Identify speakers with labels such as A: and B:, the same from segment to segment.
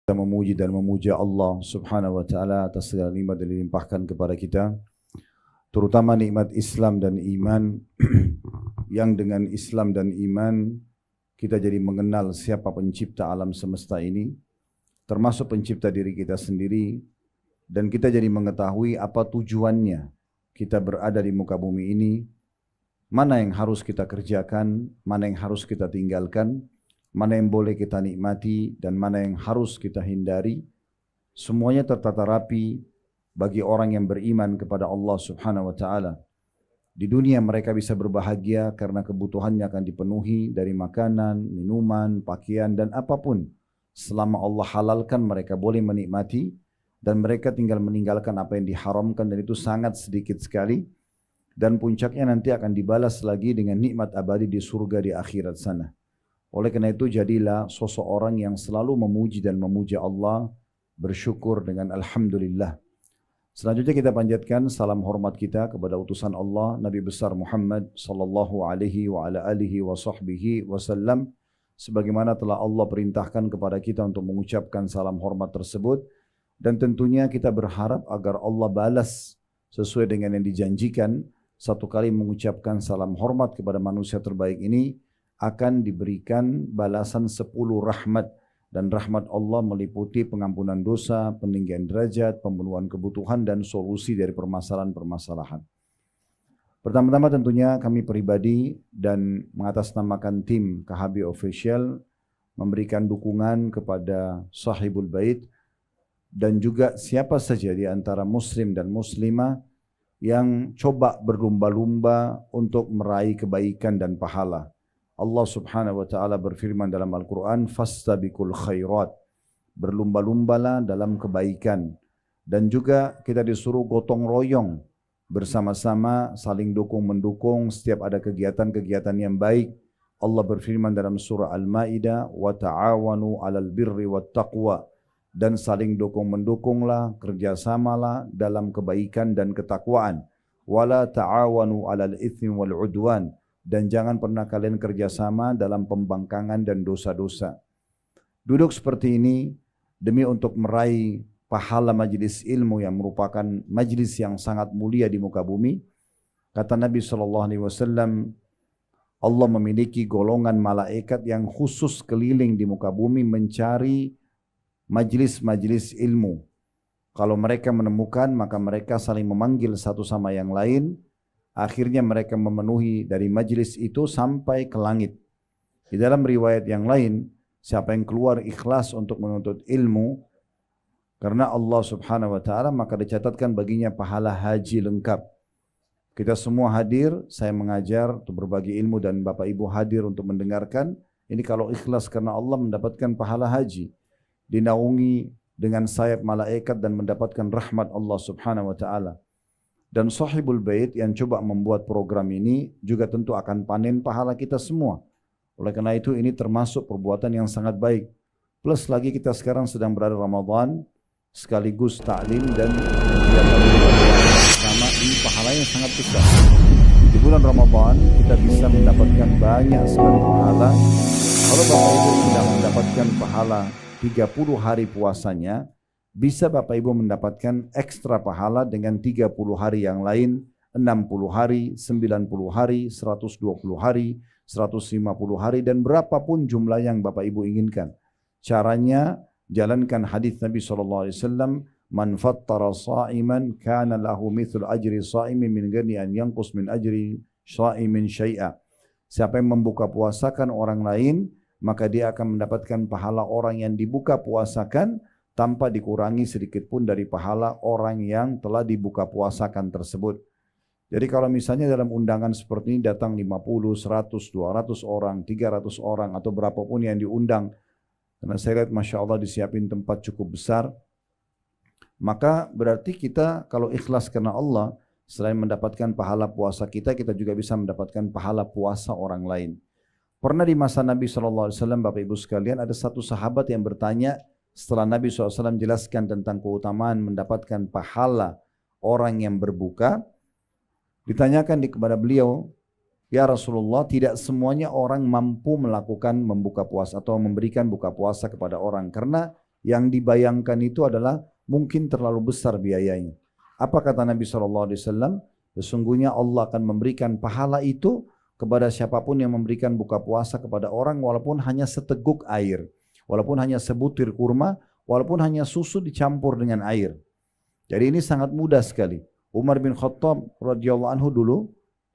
A: Kita memuji dan memuja Allah Subhanahu wa taala atas segala nikmat yang dilimpahkan kepada kita, terutama nikmat Islam dan iman yang dengan Islam dan iman kita jadi mengenal siapa pencipta alam semesta ini, termasuk pencipta diri kita sendiri, dan kita jadi mengetahui apa tujuannya kita berada di muka bumi ini, mana yang harus kita kerjakan, mana yang harus kita tinggalkan, mana yang boleh kita nikmati dan mana yang harus kita hindari. Semuanya tertata rapi bagi orang yang beriman kepada Allah Subhanahu wa taala. Di dunia mereka bisa berbahagia karena kebutuhannya akan dipenuhi dari makanan, minuman, pakaian dan apapun. Selama Allah halalkan mereka boleh menikmati dan mereka tinggal meninggalkan apa yang diharamkan, dan itu sangat sedikit sekali. Dan puncaknya nanti akan dibalas lagi dengan nikmat abadi di surga di akhirat sana. Oleh karena itu jadilah sosok orang yang selalu memuji dan memuja Allah, bersyukur dengan Alhamdulillah. Selanjutnya kita panjatkan salam hormat kita kepada utusan Allah Nabi besar Muhammad sallallahu alaihi wa ala alihi wa sahbihi wasallam, sebagaimana telah Allah perintahkan kepada kita untuk mengucapkan salam hormat tersebut, dan tentunya kita berharap agar Allah balas sesuai dengan yang dijanjikan. Satu kali mengucapkan salam hormat kepada manusia terbaik ini akan diberikan balasan 10 rahmat, dan rahmat Allah meliputi pengampunan dosa, peninggian derajat, pemenuhan kebutuhan dan solusi dari permasalahan-permasalahan. Pertama-tama tentunya kami pribadi dan mengatasnamakan tim KHB Official memberikan dukungan kepada Sahibul Bait dan juga siapa saja di antara muslim dan muslimah yang coba berlumba-lumba untuk meraih kebaikan dan pahala. Allah Subhanahu wa taala berfirman dalam Al-Qur'an, "Fastabiqul khairat." Berlumba-lumbalah dalam kebaikan. Dan juga kita disuruh gotong royong bersama-sama, saling dukung mendukung setiap ada kegiatan-kegiatan yang baik. Allah berfirman dalam surah Al-Maidah, "Wa ta'awanu 'alal birri wat taqwa." Dan saling dukung mendukunglah, kerjasamalah dalam kebaikan dan ketakwaan. "Wala ta'awanu 'alal itsmi wal 'udwan." Dan jangan pernah kalian kerjasama dalam pembangkangan dan dosa-dosa. Duduk seperti ini demi untuk meraih pahala majlis ilmu yang merupakan majlis yang sangat mulia di muka bumi. Kata Nabi SAW, Allah memiliki golongan malaikat yang khusus keliling di muka bumi mencari majlis-majlis ilmu. Kalau mereka menemukan, maka mereka saling memanggil satu sama yang lain. Akhirnya mereka memenuhi dari majlis itu sampai ke langit. Di dalam riwayat yang lain, siapa yang keluar ikhlas untuk menuntut ilmu karena Allah Subhanahu wa taala, maka dicatatkan baginya pahala haji lengkap. Kita semua hadir, saya mengajar untuk berbagi ilmu dan Bapak Ibu hadir untuk mendengarkan. Ini kalau ikhlas karena Allah mendapatkan pahala haji, dinaungi dengan sayap malaikat dan mendapatkan rahmat Allah Subhanahu wa taala. Dan Sahibul Bait yang coba membuat program ini juga tentu akan panen pahala kita semua. Oleh karena itu ini termasuk perbuatan yang sangat baik. Plus lagi kita sekarang sedang berada Ramadan, sekaligus ta'lim dan kegiatan bersama, ini pahalanya sangat besar. Di bulan Ramadan kita bisa mendapatkan banyak sekali pahala. Kalau Bapak Ibu sudah mendapatkan pahala 30 hari puasanya, bisa Bapak Ibu mendapatkan ekstra pahala dengan 30 hari yang lain, 60 hari, 90 hari, 120 hari, 150 hari, dan berapapun jumlah yang Bapak Ibu inginkan. Caranya, jalankan hadis Nabi SAW, "Man fattara sa'iman, kana lahu mithlu ajri sa'imin min ghairi an yanqus min ajri sa'imin syai'a." Siapa yang membuka puasakan orang lain, maka dia akan mendapatkan pahala orang yang dibuka puasakan, tanpa dikurangi sedikit pun dari pahala orang yang telah dibuka puasakan tersebut. Jadi kalau misalnya dalam undangan seperti ini datang 50, 100, 200 orang, 300 orang atau berapapun yang diundang, karena saya lihat Masya Allah disiapin tempat cukup besar, maka berarti kita kalau ikhlas karena Allah, selain mendapatkan pahala puasa kita, kita juga bisa mendapatkan pahala puasa orang lain. Pernah di masa Nabi SAW, Bapak Ibu sekalian, ada satu sahabat yang bertanya, setelah Nabi SAW jelaskan tentang keutamaan mendapatkan pahala orang yang berbuka, ditanyakan kepada beliau, "Ya Rasulullah, tidak semuanya orang mampu melakukan membuka puasa atau memberikan buka puasa kepada orang, karena yang dibayangkan itu adalah mungkin terlalu besar biayanya. Apa kata Nabi SAW? Sesungguhnya Allah akan memberikan pahala itu kepada siapapun yang memberikan buka puasa kepada orang walaupun hanya seteguk air, walaupun hanya sebutir kurma, walaupun hanya susu dicampur dengan air. Jadi ini sangat mudah sekali. Umar bin Khattab radhiyallahu anhu dulu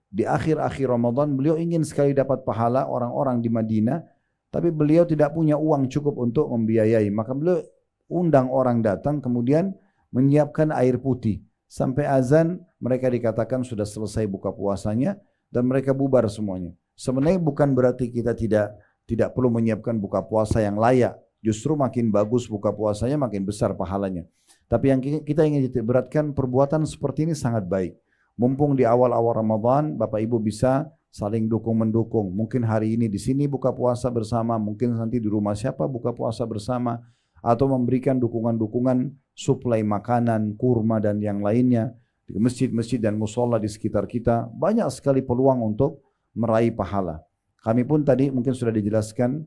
A: di akhir-akhir Ramadan beliau ingin sekali dapat pahala orang-orang di Madinah, tapi beliau tidak punya uang cukup untuk membiayai. Maka beliau undang orang datang kemudian menyiapkan air putih. Sampai azan mereka dikatakan sudah selesai buka puasanya dan mereka bubar semuanya. Sebenarnya bukan berarti kita tidak perlu menyiapkan buka puasa yang layak. Justru makin bagus buka puasanya makin besar pahalanya. Tapi yang kita ingin beratkan perbuatan seperti ini sangat baik. Mumpung di awal-awal Ramadan Bapak Ibu bisa saling dukung-mendukung. Mungkin hari ini di sini buka puasa bersama, mungkin nanti di rumah siapa buka puasa bersama, atau memberikan dukungan-dukungan suplai makanan, kurma dan yang lainnya di masjid-masjid dan musola di sekitar kita. Banyak sekali peluang untuk meraih pahala. Kami pun tadi mungkin sudah dijelaskan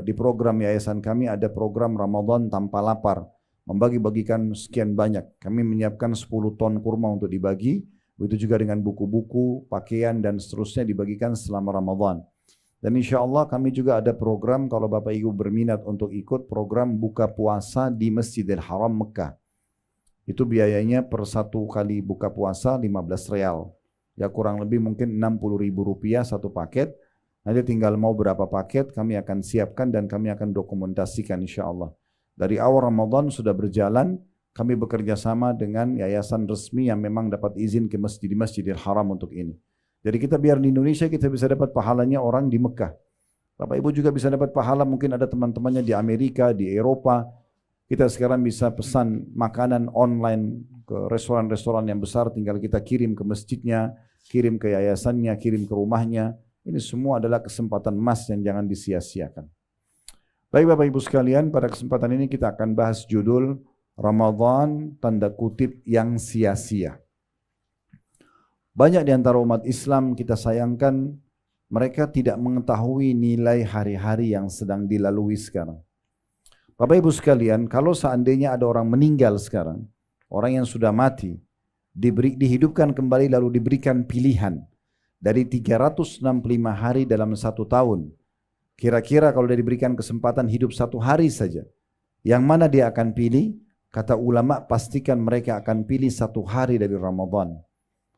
A: di program yayasan kami ada program Ramadan tanpa lapar, membagi-bagikan sekian banyak. Kami menyiapkan 10 ton kurma untuk dibagi, begitu juga dengan buku-buku, pakaian dan seterusnya dibagikan selama Ramadan. Dan insya Allah kami juga ada program kalau Bapak Ibu berminat untuk ikut program buka puasa di Masjidil Haram Mekah. Itu biayanya per satu kali buka puasa 15 real. Ya kurang lebih mungkin 60 ribu rupiah satu paket. Nanti tinggal mau berapa paket kami akan siapkan dan kami akan dokumentasikan insya Allah. Dari awal Ramadan sudah berjalan, kami bekerja sama dengan yayasan resmi yang memang dapat izin ke Masjidil Haram untuk ini. Jadi kita biar di Indonesia kita bisa dapat pahalanya orang di Mekah. Bapak Ibu juga bisa dapat pahala, mungkin ada teman-temannya di Amerika, di Eropa. Kita sekarang bisa pesan makanan online ke restoran-restoran yang besar, tinggal kita kirim ke masjidnya, kirim ke yayasannya, kirim ke rumahnya. Ini semua adalah kesempatan emas yang jangan disia-siakan. Baik Bapak Ibu sekalian, pada kesempatan ini kita akan bahas judul Ramadan tanda kutip yang sia-sia. Banyak di antara umat Islam kita sayangkan mereka tidak mengetahui nilai hari-hari yang sedang dilalui sekarang. Bapak Ibu sekalian, kalau seandainya ada orang meninggal sekarang, orang yang sudah mati, dihidupkan kembali lalu diberikan pilihan dari 365 hari dalam satu tahun. Kira-kira kalau dia diberikan kesempatan hidup satu hari saja, yang mana dia akan pilih? Kata ulama, pastikan mereka akan pilih satu hari dari Ramadan.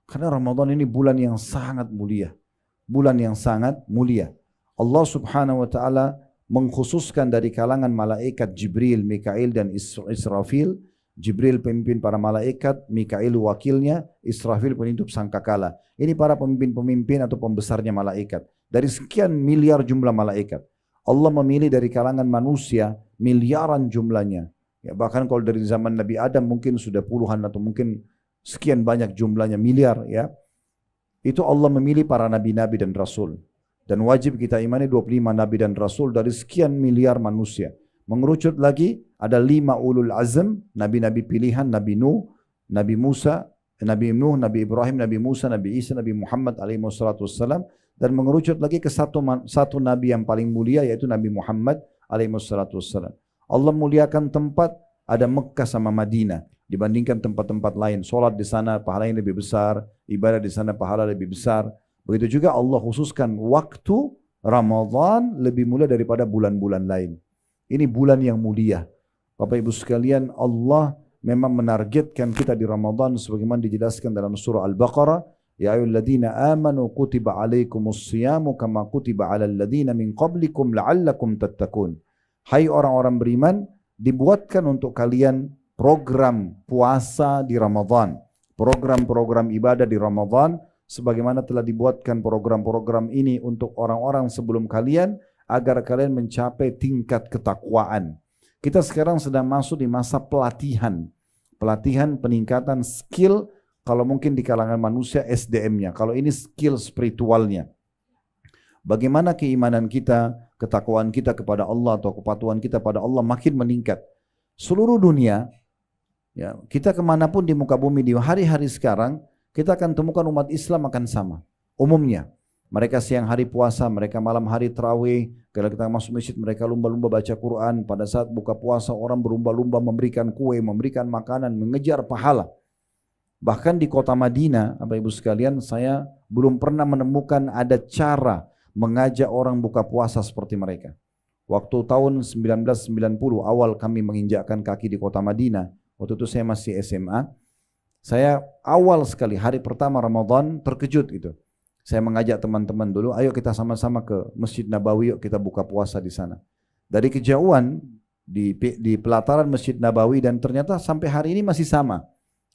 A: Karena Ramadan ini bulan yang sangat mulia. Bulan yang sangat mulia. Allah subhanahu wa ta'ala mengkhususkan dari kalangan malaikat Jibril, Mikail dan Israfil. Jibril pemimpin para malaikat, Mikail wakilnya, Israfil penutup sangkakala. Ini para pemimpin-pemimpin atau pembesarnya malaikat. Dari sekian miliar jumlah malaikat, Allah memilih dari kalangan manusia miliaran jumlahnya. Ya, bahkan kalau dari zaman Nabi Adam mungkin sudah puluhan atau mungkin sekian banyak jumlahnya miliar ya. Itu Allah memilih para nabi-nabi dan rasul. Dan wajib kita imani 25 nabi dan rasul dari sekian miliar manusia. Mengerucut lagi ada 5 ulul azm, nabi-nabi pilihan, Nabi Nuh, Nabi Musa, Nabi Nuh, Nabi Ibrahim, Nabi Musa, Nabi Isa, Nabi Muhammad alaihi wassalam. Dan mengerucut lagi ke satu nabi yang paling mulia yaitu Nabi Muhammad alaihi wassalam. Allah muliakan tempat ada Mekah sama Madinah dibandingkan tempat-tempat lain. Solat di sana pahalanya lebih besar, ibadah di sana pahala lebih besar. Begitu juga Allah khususkan waktu Ramadan lebih mulia daripada bulan-bulan lain. Ini bulan yang mulia. Bapak Ibu sekalian, Allah memang menargetkan kita di Ramadan sebagaimana dijelaskan dalam surah Al-Baqarah, ya ayyuhalladzina amanu kutiba alaikumus siyamu kama kutiba alal ladzina min qablikum la'allakum tattaqun. Hai orang-orang beriman, dibuatkan untuk kalian program puasa di Ramadan, program-program ibadah di Ramadan, sebagaimana telah dibuatkan program-program ini untuk orang-orang sebelum kalian, agar kalian mencapai tingkat ketakwaan. Kita sekarang sedang masuk di masa pelatihan peningkatan skill, kalau mungkin di kalangan manusia SDM-nya, kalau ini skill spiritualnya. Bagaimana keimanan kita, ketakwaan kita kepada Allah atau kepatuhan kita pada Allah makin meningkat. Seluruh dunia, ya, kita kemanapun di muka bumi di hari-hari sekarang, kita akan temukan umat Islam akan sama. Umumnya, mereka siang hari puasa, mereka malam hari tarawih, Kalau kita masuk masjid mereka lumba-lumba baca Quran. Pada saat buka puasa orang berlumba-lumba memberikan kue, memberikan makanan, mengejar pahala. Bahkan di kota Madinah, Bapak Ibu sekalian, saya belum pernah menemukan ada cara mengajak orang buka puasa seperti mereka. Waktu tahun 1990 awal kami menginjakkan kaki di kota Madinah, waktu itu saya masih SMA, saya awal sekali hari pertama Ramadan terkejut itu. Saya mengajak teman-teman dulu, ayo kita sama-sama ke Masjid Nabawi, yuk kita buka puasa di sana. Dari kejauhan di pelataran Masjid Nabawi dan ternyata sampai hari ini masih sama.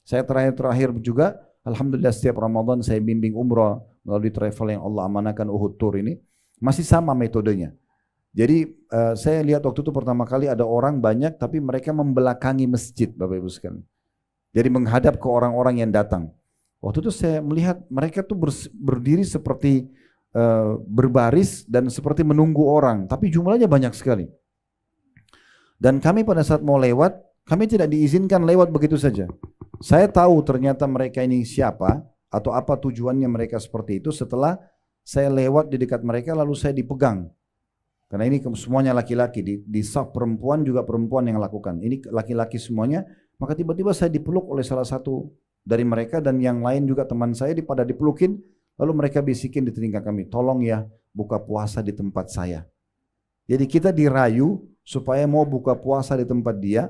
A: Saya terakhir juga, alhamdulillah setiap Ramadan saya bimbing umrah melalui travel yang Allah amanahkan Uhud Tour ini, masih sama metodenya. Jadi saya lihat waktu itu pertama kali ada orang banyak tapi mereka membelakangi masjid, Bapak Ibu sekalian. Jadi menghadap ke orang-orang yang datang. Waktu itu saya melihat mereka tuh berdiri seperti berbaris dan seperti menunggu orang, tapi jumlahnya banyak sekali. Dan kami pada saat mau lewat, kami tidak diizinkan lewat begitu saja. Saya tahu ternyata mereka ini siapa atau apa tujuannya mereka seperti itu setelah saya lewat di dekat mereka lalu saya dipegang. Karena ini semuanya laki-laki, di saf perempuan juga perempuan yang lakukan. Ini laki-laki semuanya, maka tiba-tiba saya dipeluk oleh salah satu dari mereka dan yang lain juga teman saya pada dipelukin, lalu mereka bisikin di telinga kami, tolong ya buka puasa di tempat saya. Jadi kita dirayu supaya mau buka puasa di tempat dia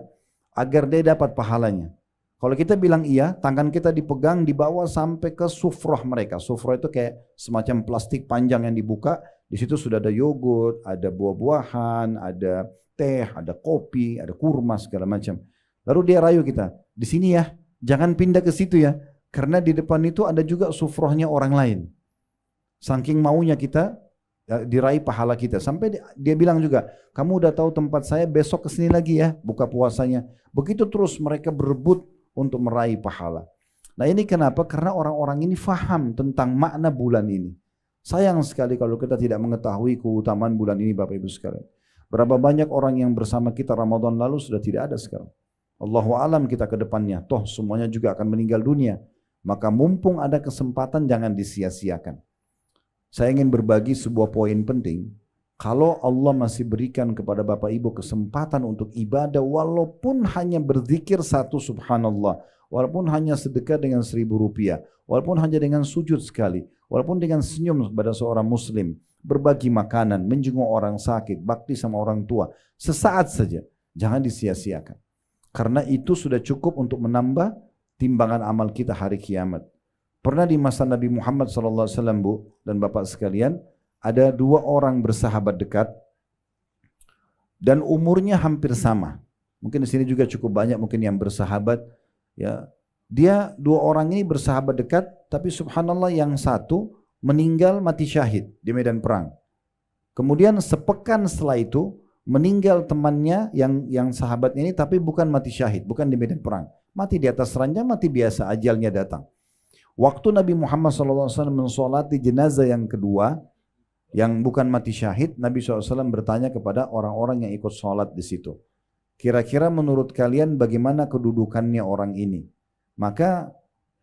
A: agar dia dapat pahalanya. Kalau kita bilang iya, tangan kita dipegang dibawa sampai ke sufrah mereka. Sufrah itu kayak semacam plastik panjang yang dibuka. Di situ sudah ada yogurt, ada buah-buahan, ada teh, ada kopi, ada kurma segala macam. Lalu dia rayu kita, di sini ya, jangan pindah ke situ ya, karena di depan itu ada juga sufrahnya orang lain. Saking maunya kita diraih pahala kita. Sampai dia bilang juga, kamu udah tahu tempat saya, besok kesini lagi ya, buka puasanya. Begitu terus mereka berebut untuk meraih pahala. Nah ini kenapa? Karena orang-orang ini faham tentang makna bulan ini. Sayang sekali kalau kita tidak mengetahui keutamaan bulan ini, Bapak Ibu sekalian. Berapa banyak orang yang bersama kita Ramadan lalu sudah tidak ada sekarang. Allahu alam kita ke depannya. Toh semuanya juga akan meninggal dunia. Maka mumpung ada kesempatan jangan disia-siakan. Saya ingin berbagi sebuah poin penting. Kalau Allah masih berikan kepada Bapak Ibu kesempatan untuk ibadah walaupun hanya berzikir satu subhanallah, walaupun hanya sedekah dengan 1.000 rupiah, walaupun hanya dengan sujud sekali, walaupun dengan senyum kepada seorang muslim, berbagi makanan, menjenguk orang sakit, bakti sama orang tua, sesaat saja, jangan disia-siakan. Karena itu sudah cukup untuk menambah timbangan amal kita hari kiamat. Pernah di masa Nabi Muhammad SAW, Bu dan Bapak sekalian, ada 2 orang bersahabat dekat dan umurnya hampir sama. Mungkin di sini juga cukup banyak mungkin yang bersahabat. Ya, dia 2 orang ini bersahabat dekat, tapi subhanallah yang satu meninggal mati syahid di medan perang. Kemudian sepekan setelah itu meninggal temannya yang sahabatnya ini, tapi bukan mati syahid, bukan di medan perang. Mati di atas ranjang, mati biasa, ajalnya datang. Waktu Nabi Muhammad SAW mensolati jenazah yang kedua, yang bukan mati syahid, Nabi SAW bertanya kepada orang-orang yang ikut sholat di situ. Kira-kira menurut kalian bagaimana kedudukannya orang ini? Maka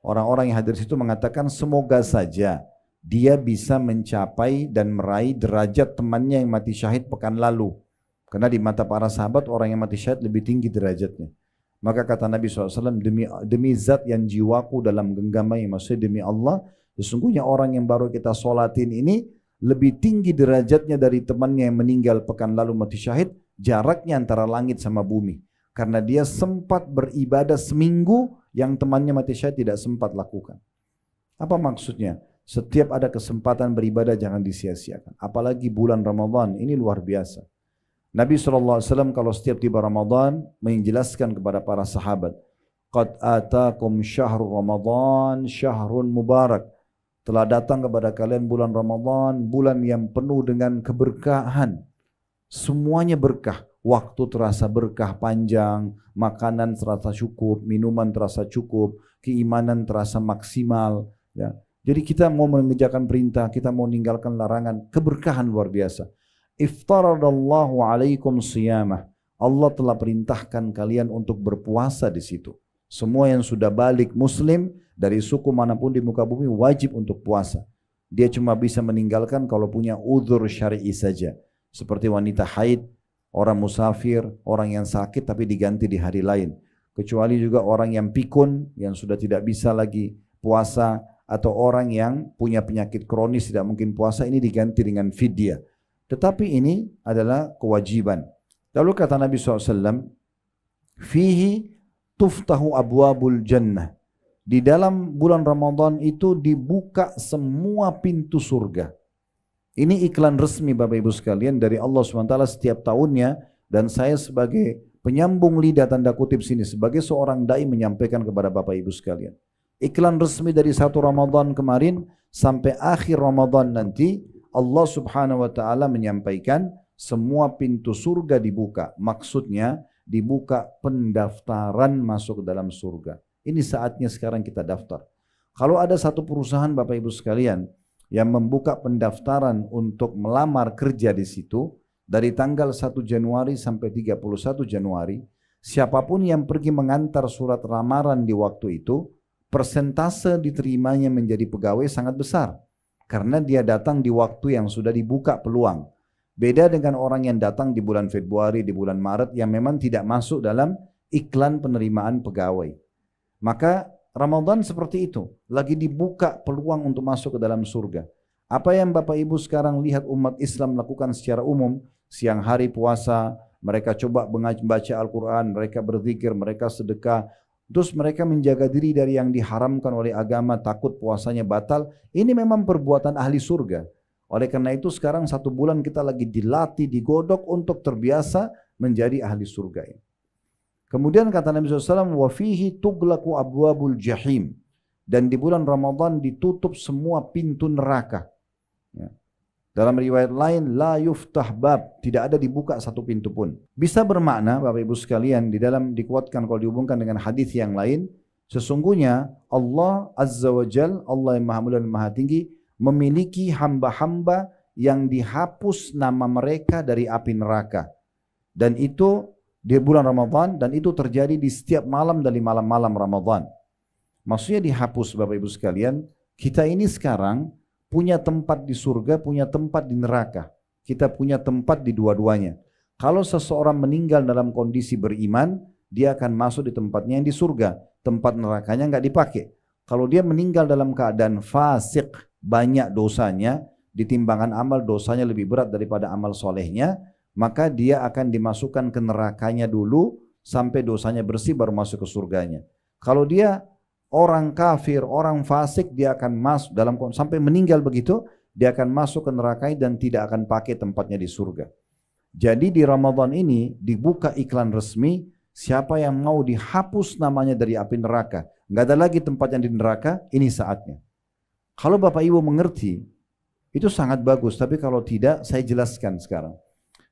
A: orang-orang yang hadir di situ mengatakan semoga saja dia bisa mencapai dan meraih derajat temannya yang mati syahid pekan lalu. Karena di mata para sahabat orang yang mati syahid lebih tinggi derajatnya. Maka kata Nabi SAW, demi zat yang jiwaku dalam genggamnya, maksudnya demi Allah, sesungguhnya orang yang baru kita sholatin ini lebih tinggi derajatnya dari temannya yang meninggal pekan lalu mati syahid, jaraknya antara langit sama bumi. Karena dia sempat beribadah seminggu yang temannya mati syahid tidak sempat lakukan. Apa maksudnya? Setiap ada kesempatan beribadah jangan disia-siakan. Apalagi bulan Ramadan, ini luar biasa. Nabi SAW kalau setiap tiba Ramadan menjelaskan kepada para sahabat, Qad atakum syahrul Ramadan syahrun mubarak. Telah datang kepada kalian bulan Ramadan, bulan yang penuh dengan keberkahan. Semuanya berkah. Waktu terasa berkah panjang, makanan terasa cukup, minuman terasa cukup, keimanan terasa maksimal. Ya. Jadi kita mau mengerjakan perintah, kita mau meninggalkan larangan, keberkahan luar biasa. Iftaradallahu alaikum siyamah. Allah telah perintahkan kalian untuk berpuasa di situ. Semua yang sudah balik muslim dari suku manapun di muka bumi wajib untuk puasa. Dia cuma bisa meninggalkan kalau punya uzur syar'i saja. Seperti wanita haid, orang musafir, orang yang sakit tapi diganti di hari lain. Kecuali juga orang yang pikun, yang sudah tidak bisa lagi puasa, atau orang yang punya penyakit kronis tidak mungkin puasa, ini diganti dengan fidyah. Tetapi ini adalah kewajiban. Lalu kata Nabi SAW, fihi tuftahu abwabul jannah. Di dalam bulan Ramadan itu dibuka semua pintu surga. Ini iklan resmi Bapak Ibu sekalian dari Allah SWT setiap tahunnya, dan saya sebagai penyambung lidah tanda kutip sini, sebagai seorang dai menyampaikan kepada Bapak Ibu sekalian. Iklan resmi dari 1 Ramadan kemarin sampai akhir Ramadan nanti, Allah Subhanahu wa taala menyampaikan semua pintu surga dibuka. Maksudnya dibuka pendaftaran masuk ke dalam surga. Ini saatnya sekarang kita daftar. Kalau ada satu perusahaan Bapak Ibu sekalian yang membuka pendaftaran untuk melamar kerja di situ dari tanggal 1 Januari sampai 31 Januari, siapapun yang pergi mengantar surat lamaran di waktu itu, persentase diterimanya menjadi pegawai sangat besar karena dia datang di waktu yang sudah dibuka peluang. Beda dengan orang yang datang di bulan Februari, di bulan Maret yang memang tidak masuk dalam iklan penerimaan pegawai. Maka Ramadan seperti itu, lagi dibuka peluang untuk masuk ke dalam surga. Apa yang Bapak Ibu sekarang lihat umat Islam lakukan secara umum, siang hari puasa, mereka coba membaca Al-Quran, mereka berzikir, mereka sedekah, terus mereka menjaga diri dari yang diharamkan oleh agama, takut puasanya batal. Ini memang perbuatan ahli surga. Oleh karena itu sekarang 1 bulan kita lagi dilatih, digodok untuk terbiasa menjadi ahli surga ini. Kemudian kata Nabi SAW, wa fihi tughlaqu abwabul jahim. Dan di bulan Ramadan ditutup semua pintu neraka. Ya. Dalam riwayat lain, la yuftah bab, tidak ada dibuka satu pintu pun. Bisa bermakna Bapak Ibu sekalian, di dalam dikuatkan kalau dihubungkan dengan hadis yang lain, sesungguhnya Allah Azza wa Jal, Allah yang Maha Mulia dan Maha Tinggi, memiliki hamba-hamba yang dihapus nama mereka dari api neraka. Dan itu di bulan Ramadan, dan itu terjadi di setiap malam dari malam-malam Ramadan. Maksudnya dihapus Bapak Ibu sekalian, kita ini sekarang punya tempat di surga, punya tempat di neraka. Kita punya tempat di dua-duanya. Kalau seseorang meninggal dalam kondisi beriman, dia akan masuk di tempatnya yang di surga. Tempat nerakanya nggak dipakai. Kalau dia meninggal dalam keadaan fasik, banyak dosanya, di timbangan amal dosanya lebih berat daripada amal solehnya, maka dia akan dimasukkan ke nerakanya dulu sampai dosanya bersih baru masuk ke surganya. Kalau dia orang kafir, orang fasik, dia akan masuk dalam sampai meninggal begitu, dia akan masuk ke neraka dan tidak akan pakai tempatnya di surga. Jadi di Ramadan ini dibuka iklan resmi, siapa yang mau dihapus namanya dari api neraka, nggak ada lagi tempatnya di neraka, ini saatnya. Kalau Bapak Ibu mengerti, itu sangat bagus. Tapi kalau tidak, saya jelaskan sekarang.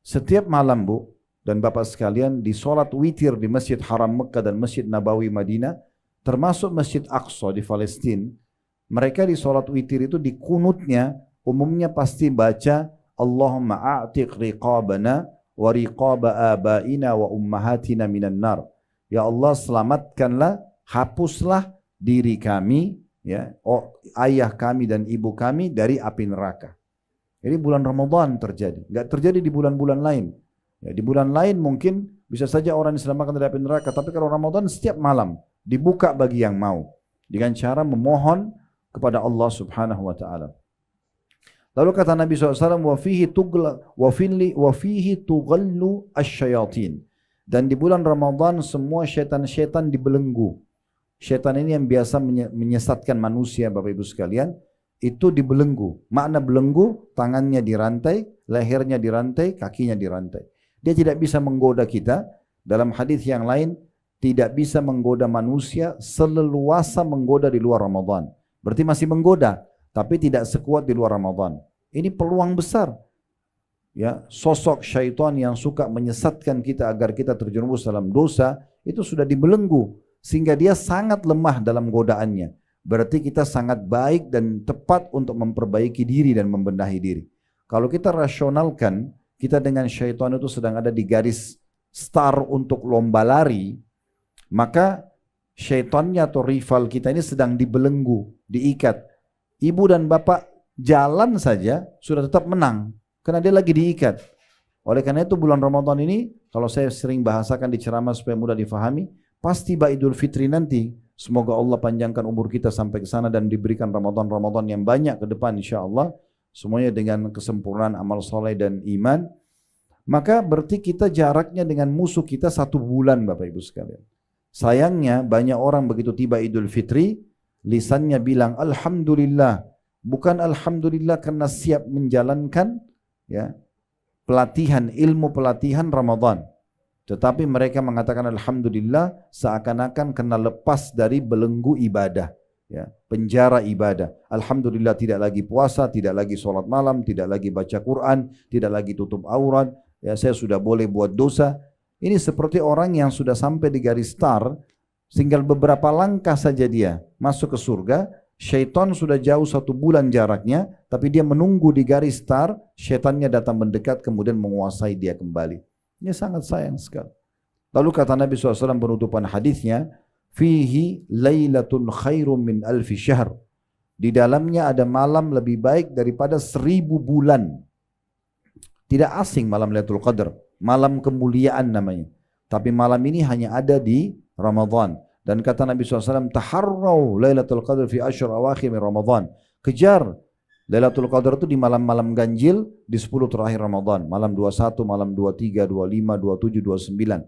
A: Setiap malam Bu dan Bapak sekalian, di sholat witir di Masjid Haram Mekah dan Masjid Nabawi Madinah, termasuk Masjid Aqsa di Palestina, mereka di sholat witir itu di kunutnya umumnya pasti baca Allahumma a'tiq riqabana wa riqaba abaina wa ummahatina minan nar. Ya Allah, selamatkanlah, hapuslah diri kami, ya, ayah kami dan ibu kami dari api neraka. Jadi bulan Ramadan terjadi, nggak terjadi di bulan-bulan lain. Ya, di bulan lain mungkin bisa saja orang diselamatkan dari api neraka, tapi kalau Ramadan setiap malam dibuka bagi yang mau dengan cara memohon kepada Allah Subhanahu wa taala. Lalu kata Nabi SAW, wa fihi tughallu asyayatin. Dan di bulan Ramadan semua syaitan-syaitan dibelenggu. Syaitan ini yang biasa menyesatkan manusia Bapak Ibu sekalian, itu dibelenggu. Makna belenggu, tangannya dirantai, lehernya dirantai, kakinya dirantai. Dia tidak bisa menggoda kita. Dalam hadis yang lain, tidak bisa menggoda manusia seleluasa menggoda di luar Ramadan. Berarti masih menggoda, tapi tidak sekuat di luar Ramadan. Ini peluang besar. Ya, sosok syaitan yang suka menyesatkan kita agar kita terjerumus dalam dosa, itu sudah dibelenggu. Sehingga dia sangat lemah dalam godaannya. Berarti kita sangat baik dan tepat untuk memperbaiki diri dan membenahi diri. Kalau kita rasionalkan, kita dengan syaitan itu sedang ada di garis start untuk lomba lari, maka syaitannya atau rival kita ini sedang dibelenggu, diikat. Ibu dan bapak jalan saja sudah tetap menang, karena dia lagi diikat. Oleh karena itu bulan Ramadan ini, kalau saya sering bahasakan di ceramah supaya mudah difahami, pasti Idul Fitri nanti, semoga Allah panjangkan umur kita sampai ke sana dan diberikan Ramadan-Ramadan yang banyak ke depan insya Allah, semuanya dengan kesempurnaan amal soleh dan iman. Maka berarti kita jaraknya dengan musuh kita 1 bulan Bapak Ibu sekalian. Sayangnya banyak orang begitu tiba Idul Fitri, lisannya bilang Alhamdulillah. Bukan Alhamdulillah karena siap menjalankan ya, ilmu pelatihan Ramadan. Tetapi mereka mengatakan Alhamdulillah seakan-akan kena lepas dari belenggu ibadah. Ya, penjara ibadah. Alhamdulillah tidak lagi puasa, tidak lagi sholat malam, tidak lagi baca Quran, tidak lagi tutup aurat. Ya, saya sudah boleh buat dosa. Ini seperti orang yang sudah sampai di garis start, tinggal beberapa langkah saja dia masuk ke surga. Syaitan sudah jauh 1 bulan jaraknya, tapi dia menunggu di garis start, syaitannya datang mendekat kemudian menguasai dia kembali. Ini sangat sayang sekali. Lalu kata Nabi SAW penutupan hadisnya, fihi lailatun khairum min alfi syahr. Di dalamnya ada malam lebih baik daripada 1000 bulan. Tidak asing malam Lailatul Qadar, malam kemuliaan namanya. Tapi malam ini hanya ada di Ramadan. Dan kata Nabi SAW, taharraw Lailatul Qadar fi ashr awakhir min Ramadan. Kejar Lailatul Qadar itu di malam-malam ganjil di 10 terakhir Ramadan. Malam 21, malam 23, 25, 27, 29.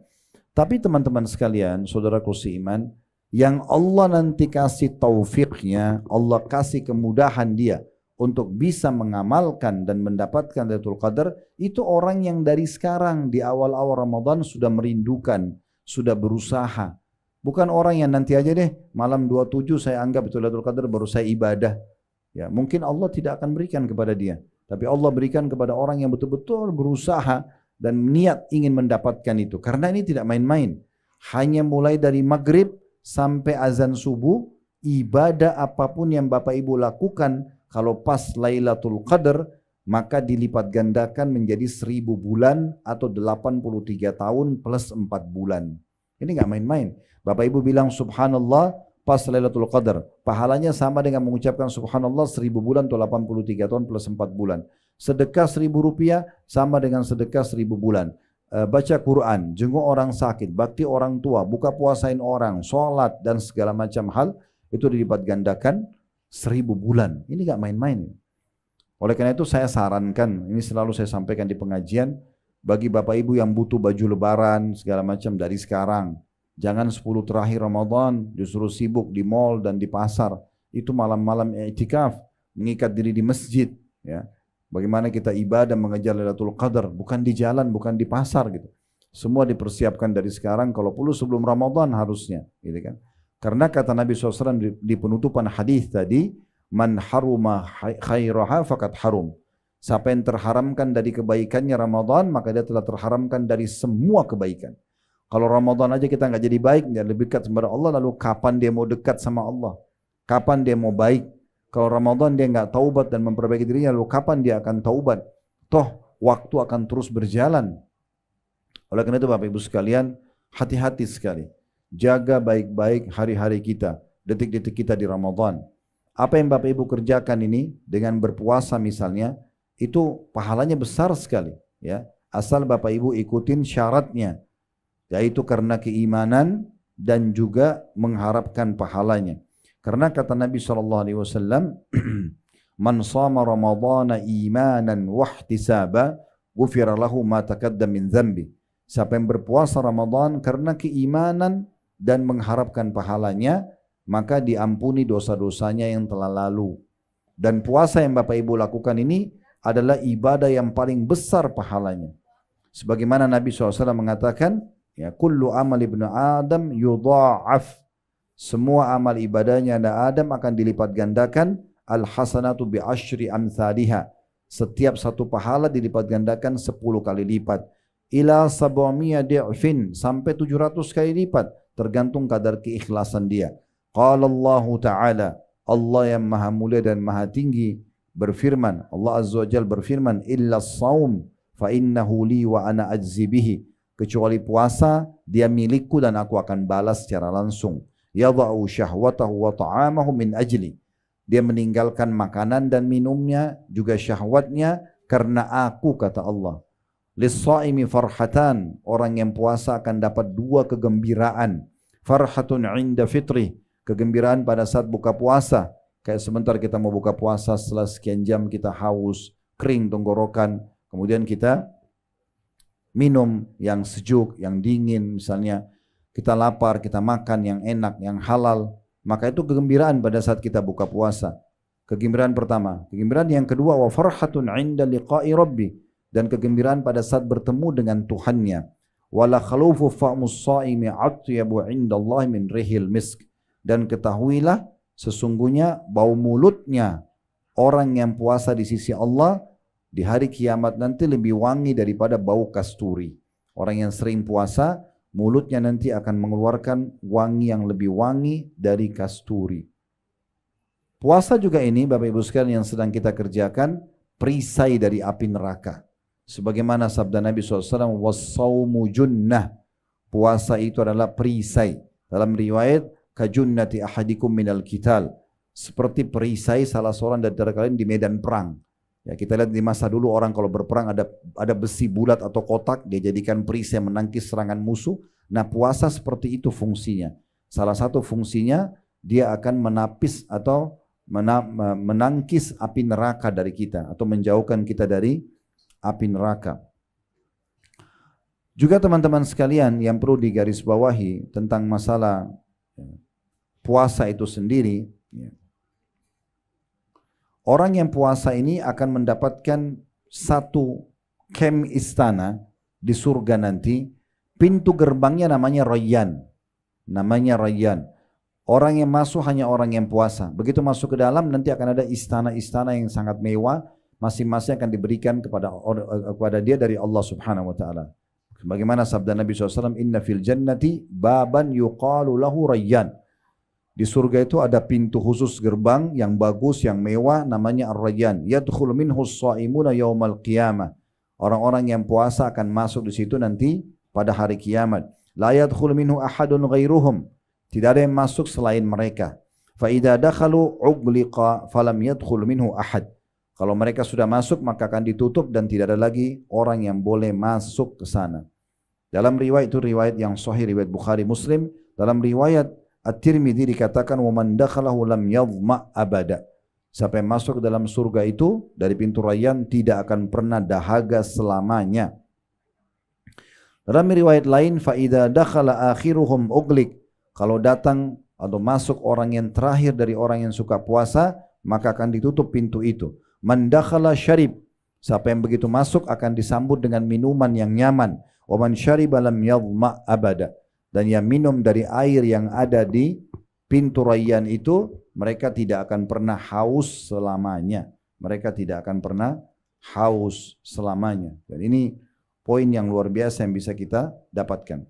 A: Tapi teman-teman sekalian, saudaraku seiman, yang Allah nanti kasih taufiknya, Allah kasih kemudahan dia untuk bisa mengamalkan dan mendapatkan Lailatul Qadar, itu orang yang dari sekarang di awal-awal Ramadan sudah merindukan, sudah berusaha. Bukan orang yang nanti aja deh malam 27 saya anggap itu Lailatul Qadar baru saya ibadah. Ya, mungkin Allah tidak akan berikan kepada dia, tapi Allah berikan kepada orang yang betul-betul berusaha dan niat ingin mendapatkan itu. Karena ini tidak main-main. Hanya mulai dari maghrib sampai azan subuh, ibadah apapun yang Bapak Ibu lakukan kalau pas Lailatul Qadar, maka dilipat gandakan menjadi 1000 bulan atau 83 tahun plus 4 bulan. Ini nggak main-main. Bapak Ibu bilang subhanallah pas Lailatul Qadar, pahalanya sama dengan mengucapkan subhanallah 1000 bulan atau 83 tahun plus 4 bulan. Sedekah 1000 rupiah sama dengan sedekah 1000 bulan. Baca Quran, jenguk orang sakit, bakti orang tua, buka puasain orang, sholat dan segala macam hal, itu dilipat gandakan 1000 bulan. Ini nggak main-main. Oleh karena itu saya sarankan, ini selalu saya sampaikan di pengajian, bagi Bapak Ibu yang butuh baju lebaran segala macam dari sekarang. Jangan 10 terakhir Ramadan justru sibuk di mal dan di pasar. Itu malam-malam i'tikaf, mengikat diri di masjid. Ya. Bagaimana kita ibadah mengejar Lailatul Qadar, bukan di jalan, bukan di pasar gitu. Semua dipersiapkan dari sekarang, kalau perlu sebelum Ramadan harusnya. Gitu kan. Karena kata Nabi SAW di penutupan hadis tadi, man haruma khairaha fakat harum. Siapa yang terharamkan dari kebaikannya Ramadan, maka dia telah terharamkan dari semua kebaikan. Kalau Ramadan aja kita nggak jadi baik, nggak lebih dekat kepada Allah, lalu kapan dia mau dekat sama Allah? Kapan dia mau baik? Kalau Ramadan dia nggak taubat dan memperbaiki dirinya, lalu kapan dia akan taubat? Toh waktu akan terus berjalan. Oleh karena itu Bapak Ibu sekalian, hati-hati sekali. Jaga baik-baik hari-hari kita, detik-detik kita di Ramadan. Apa yang Bapak Ibu kerjakan ini dengan berpuasa misalnya, itu pahalanya besar sekali. Ya, asal Bapak Ibu ikutin syaratnya. Yaitu karena keimanan dan juga mengharapkan pahalanya. Karena kata Nabi SAW, man shama ramadhana imanan wahtisaba, ghufira lahu ma taqaddama min dzambi. Siapa yang berpuasa Ramadan karena keimanan dan mengharapkan pahalanya, maka diampuni dosa-dosanya yang telah lalu. Dan puasa yang Bapak Ibu lakukan ini adalah ibadah yang paling besar pahalanya. Sebagaimana Nabi SAW mengatakan, ya, kullu amal ibnu Adam yudha'af. Semua amal ibadahnya Adam akan dilipat gandakan. Al-hasanatu bi asyri amthaliha. Setiap satu pahala dilipat gandakan 10 kali lipat. Ila sab'amiyah di'fin. Sampai 700 kali lipat. Tergantung kadar keikhlasan dia. Qala Allah Ta'ala. Allah yang maha mulia dan maha tinggi berfirman. Allah Azza wa Jalla berfirman. Illa as-sawm fa innahu li wa ana ajzi bihi. Kecuali puasa, dia milikku dan aku akan balas secara langsung. Yadha'u syahwatahu wa ta'amahu min ajli. Dia meninggalkan makanan dan minumnya, juga syahwatnya, karena aku, kata Allah. Lis-shaimi farhatan, orang yang puasa akan dapat dua kegembiraan. Farhatun 'inda fitri, kegembiraan pada saat buka puasa. Kayak sebentar kita mau buka puasa, setelah sekian jam kita haus, kering tenggorokan, kemudian kita minum yang sejuk, yang dingin misalnya, kita lapar, kita makan yang enak, yang halal, maka itu kegembiraan pada saat kita buka puasa. Kegembiraan pertama. Kegembiraan yang kedua, wa farhatun 'inda liqa'i rabbi, dan kegembiraan pada saat bertemu dengan Tuhannya. Wala khalufu fa'mus shaimi atyabu 'indallahi min rihil misk, dan ketahuilah sesungguhnya bau mulutnya orang yang puasa di sisi Allah di hari kiamat nanti lebih wangi daripada bau kasturi. Orang yang sering puasa, mulutnya nanti akan mengeluarkan wangi yang lebih wangi dari kasturi. Puasa juga ini Bapak Ibu sekalian yang sedang kita kerjakan, perisai dari api neraka. Sebagaimana sabda Nabi SAW, was-sawmu junnah, puasa itu adalah perisai. Dalam riwayat, kajunnati ahadikum minal qital, seperti perisai salah seorang dari kalian di medan perang. Ya, kita lihat di masa dulu orang kalau berperang ada besi bulat atau kotak, dia jadikan perisai menangkis serangan musuh. Nah, puasa seperti itu fungsinya. Salah satu fungsinya dia akan menapis atau menangkis api neraka dari kita atau menjauhkan kita dari api neraka. Juga teman-teman sekalian yang perlu digarisbawahi tentang masalah puasa itu sendiri, orang yang puasa ini akan mendapatkan satu kem istana di surga nanti. Pintu gerbangnya namanya Rayyan. Namanya Rayyan. Orang yang masuk hanya orang yang puasa. Begitu masuk ke dalam nanti akan ada istana-istana yang sangat mewah. Masing-masing akan diberikan kepada dia dari Allah Subhanahu wa taala. Sebagaimana sabda Nabi SAW, inna fil jannati baban yuqalu lahu Rayyan. Di surga itu ada pintu khusus gerbang yang bagus, yang mewah, namanya Ar-Rayyan. Yadkhulu minhu as-shaimuna yaumal qiyamah. Orang-orang yang puasa akan masuk di situ nanti pada hari kiamat. La yadkhulu minhu ahadun ghairuhum. Tidak ada yang masuk selain mereka. Fa idza dakhalu ughliqa falam yadkhul minhu ahad. Kalau mereka sudah masuk maka akan ditutup dan tidak ada lagi orang yang boleh masuk ke sana. Dalam riwayat itu riwayat yang sahih, riwayat Bukhari Muslim, dalam riwayat At-Tirmidzi dikatakan wa man dakhalahu lam yadhma abada. Siapa yang masuk ke dalam surga itu dari pintu Rayyan tidak akan pernah dahaga selamanya. Dalam riwayat lain fa idza dakhala akhiruhum ughliq, kalau datang atau masuk orang yang terakhir dari orang yang suka puasa maka akan ditutup pintu itu. Man dakhala syarib, siapa yang begitu masuk akan disambut dengan minuman yang nyaman. Wa man syariba lam yadhma abada, dan yang minum dari air yang ada di pintu Rayyan itu mereka tidak akan pernah haus selamanya. Mereka tidak akan pernah haus selamanya. Dan ini poin yang luar biasa yang bisa kita dapatkan.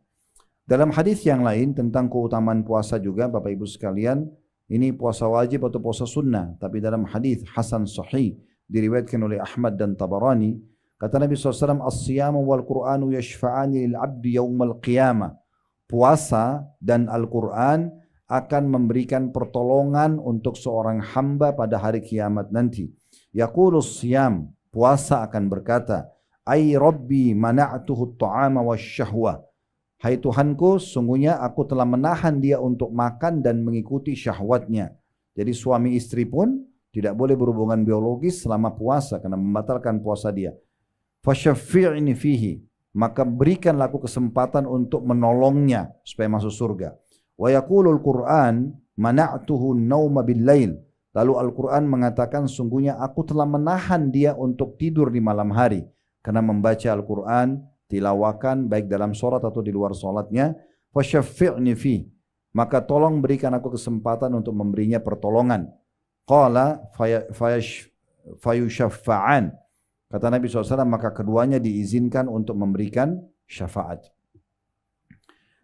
A: Dalam hadis yang lain tentang keutamaan puasa juga Bapak Ibu sekalian, ini puasa wajib atau puasa sunnah, tapi dalam hadis hasan sahih diriwayatkan oleh Ahmad dan Tabarani, kata Nabi SAW, as-siyamu wal Qur'anu yashfa'ani lil abdi yaumal qiyamah. Puasa dan Al-Quran akan memberikan pertolongan untuk seorang hamba pada hari kiamat nanti. Yaqulus siyam, puasa akan berkata, ay rabbi mana'tuhu at-ta'ama wasyahwa. Hai Tuhanku, sungguhnya aku telah menahan dia untuk makan dan mengikuti syahwatnya. Jadi suami istri pun tidak boleh berhubungan biologis selama puasa karena membatalkan puasa dia. Fasyaffi'ni fihi, maka berikanlah aku kesempatan untuk menolongnya supaya masuk surga. Wa yaqulul Qur'an mana'tuhu an-nauma bil-lail. Lalu Al-Quran mengatakan sungguhnya aku telah menahan dia untuk tidur di malam hari karena membaca Al-Quran, tilawakan baik dalam sholat atau di luar sholatnya. Fasyaffi'ni fi, maka tolong berikan aku kesempatan untuk memberinya pertolongan. Qala fayushaffa'an, kata Nabi SAW, maka keduanya diizinkan untuk memberikan syafaat.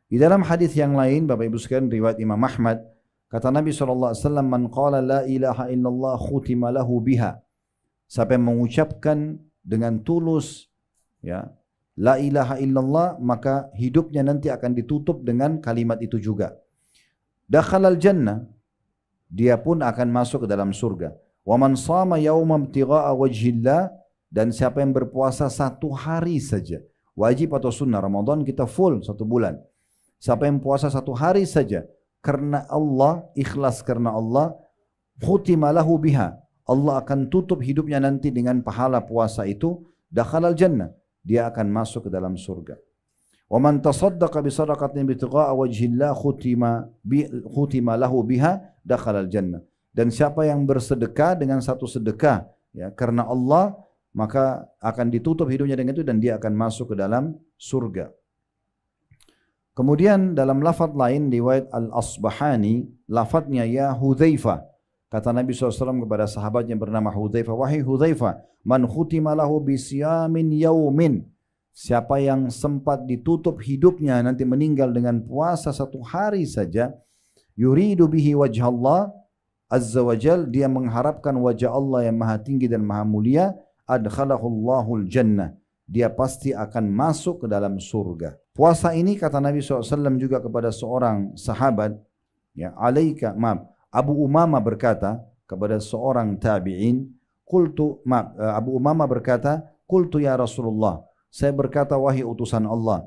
A: Di dalam hadis yang lain Bapak Ibu sekalian riwayat Imam Ahmad, kata Nabi SAW, man qala la ilaha illallah khutima lahu biha, siapa yang mengucapkan dengan tulus ya la ilaha illallah, maka hidupnya nanti akan ditutup dengan kalimat itu juga. Dakhalal jannah, dia pun akan masuk ke dalam surga. Wa man shama yawma ibtigha'a wajhillah, Dan siapa yang berpuasa 1 hari saja, wajib atau sunnah, Ramadan kita full 1 bulan. Siapa yang puasa 1 hari saja, karena Allah, ikhlas karena Allah, khutima lahu biha, Allah akan tutup hidupnya nanti dengan pahala puasa itu, dakhalal jannah, dia akan masuk ke dalam surga. Wa man tasaddaqa bi sadaqatin bitigha'a wajhillah khutima lahu biha dakhalal jannah. Dan siapa yang bersedekah dengan satu sedekah ya karena Allah, maka akan ditutup hidupnya dengan itu dan dia akan masuk ke dalam surga. Kemudian dalam lafaz lain riwayat Al-Asbahani, lafaznya ya Hudzaifah. Kata Nabi SAW kepada sahabatnya bernama Hudzaifah, wahai Hudzaifah, man khutima lahu bisiyamin yaumin, siapa yang sempat ditutup hidupnya nanti meninggal dengan puasa 1 hari saja, yuridu bihi wajh Allah azza wa jal, dia mengharapkan wajah Allah yang maha tinggi dan maha mulia, adkhalahullahu jannah, dia pasti akan masuk ke dalam surga. Puasa ini kata Nabi SAW juga kepada seorang sahabat, ya, Abu Umamah berkata kepada seorang tabi'in, Abu Umamah berkata, qultu ya Rasulullah, saya berkata wahai utusan Allah,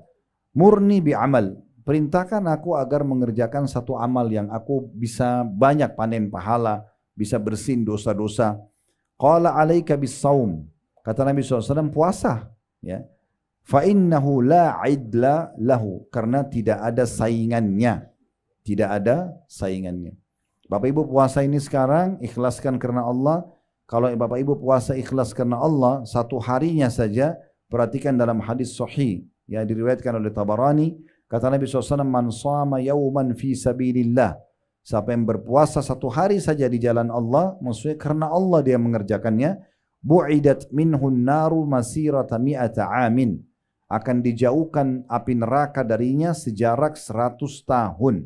A: murni bi'amal, perintahkan aku agar mengerjakan satu amal yang aku bisa banyak panen pahala, bisa bersin dosa-dosa. Qala alaika bis-saum, kata Nabi SAW, puasa, ya. Fa innahu la idla lahu, karena tidak ada saingannya. Tidak ada saingannya. Bapak Ibu puasa ini sekarang ikhlaskan karena Allah. Kalau Bapak Ibu puasa ikhlas karena Allah 1 harinya saja, perhatikan dalam hadis sahih yang diriwayatkan oleh Tabarani, kata Nabi SAW, man shama yawman fi sabilillah, siapa yang berpuasa 1 hari saja di jalan Allah, maksudnya karena Allah dia mengerjakannya, bu'idat minhun naru masirata mi'ata amin, akan dijauhkan api neraka darinya sejarak 100 tahun.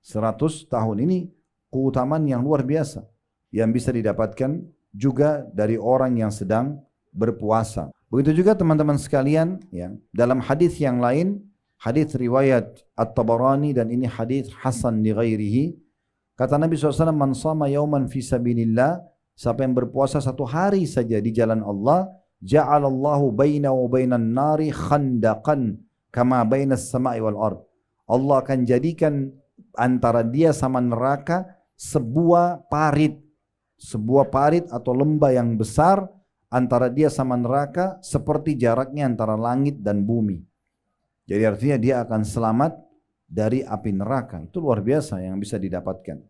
A: 100 tahun ini keutamaan yang luar biasa yang bisa didapatkan juga dari orang yang sedang berpuasa. Begitu juga teman-teman sekalian, ya, dalam hadis yang lain, hadis riwayat At-Tabarani dan ini hadis hasan li ghairihi, kata Nabi SAW, man shama yawman fi sabilillah, siapa yang berpuasa 1 hari saja di jalan Allah, ja'alallahu bainahu wa bainan nari khandaqan kama bainas sama'i wal ard, Allah akan jadikan antara dia sama neraka sebuah parit atau lembah yang besar antara dia sama neraka seperti jaraknya antara langit dan bumi. Jadi artinya dia akan selamat dari api neraka. Itu luar biasa yang bisa didapatkan.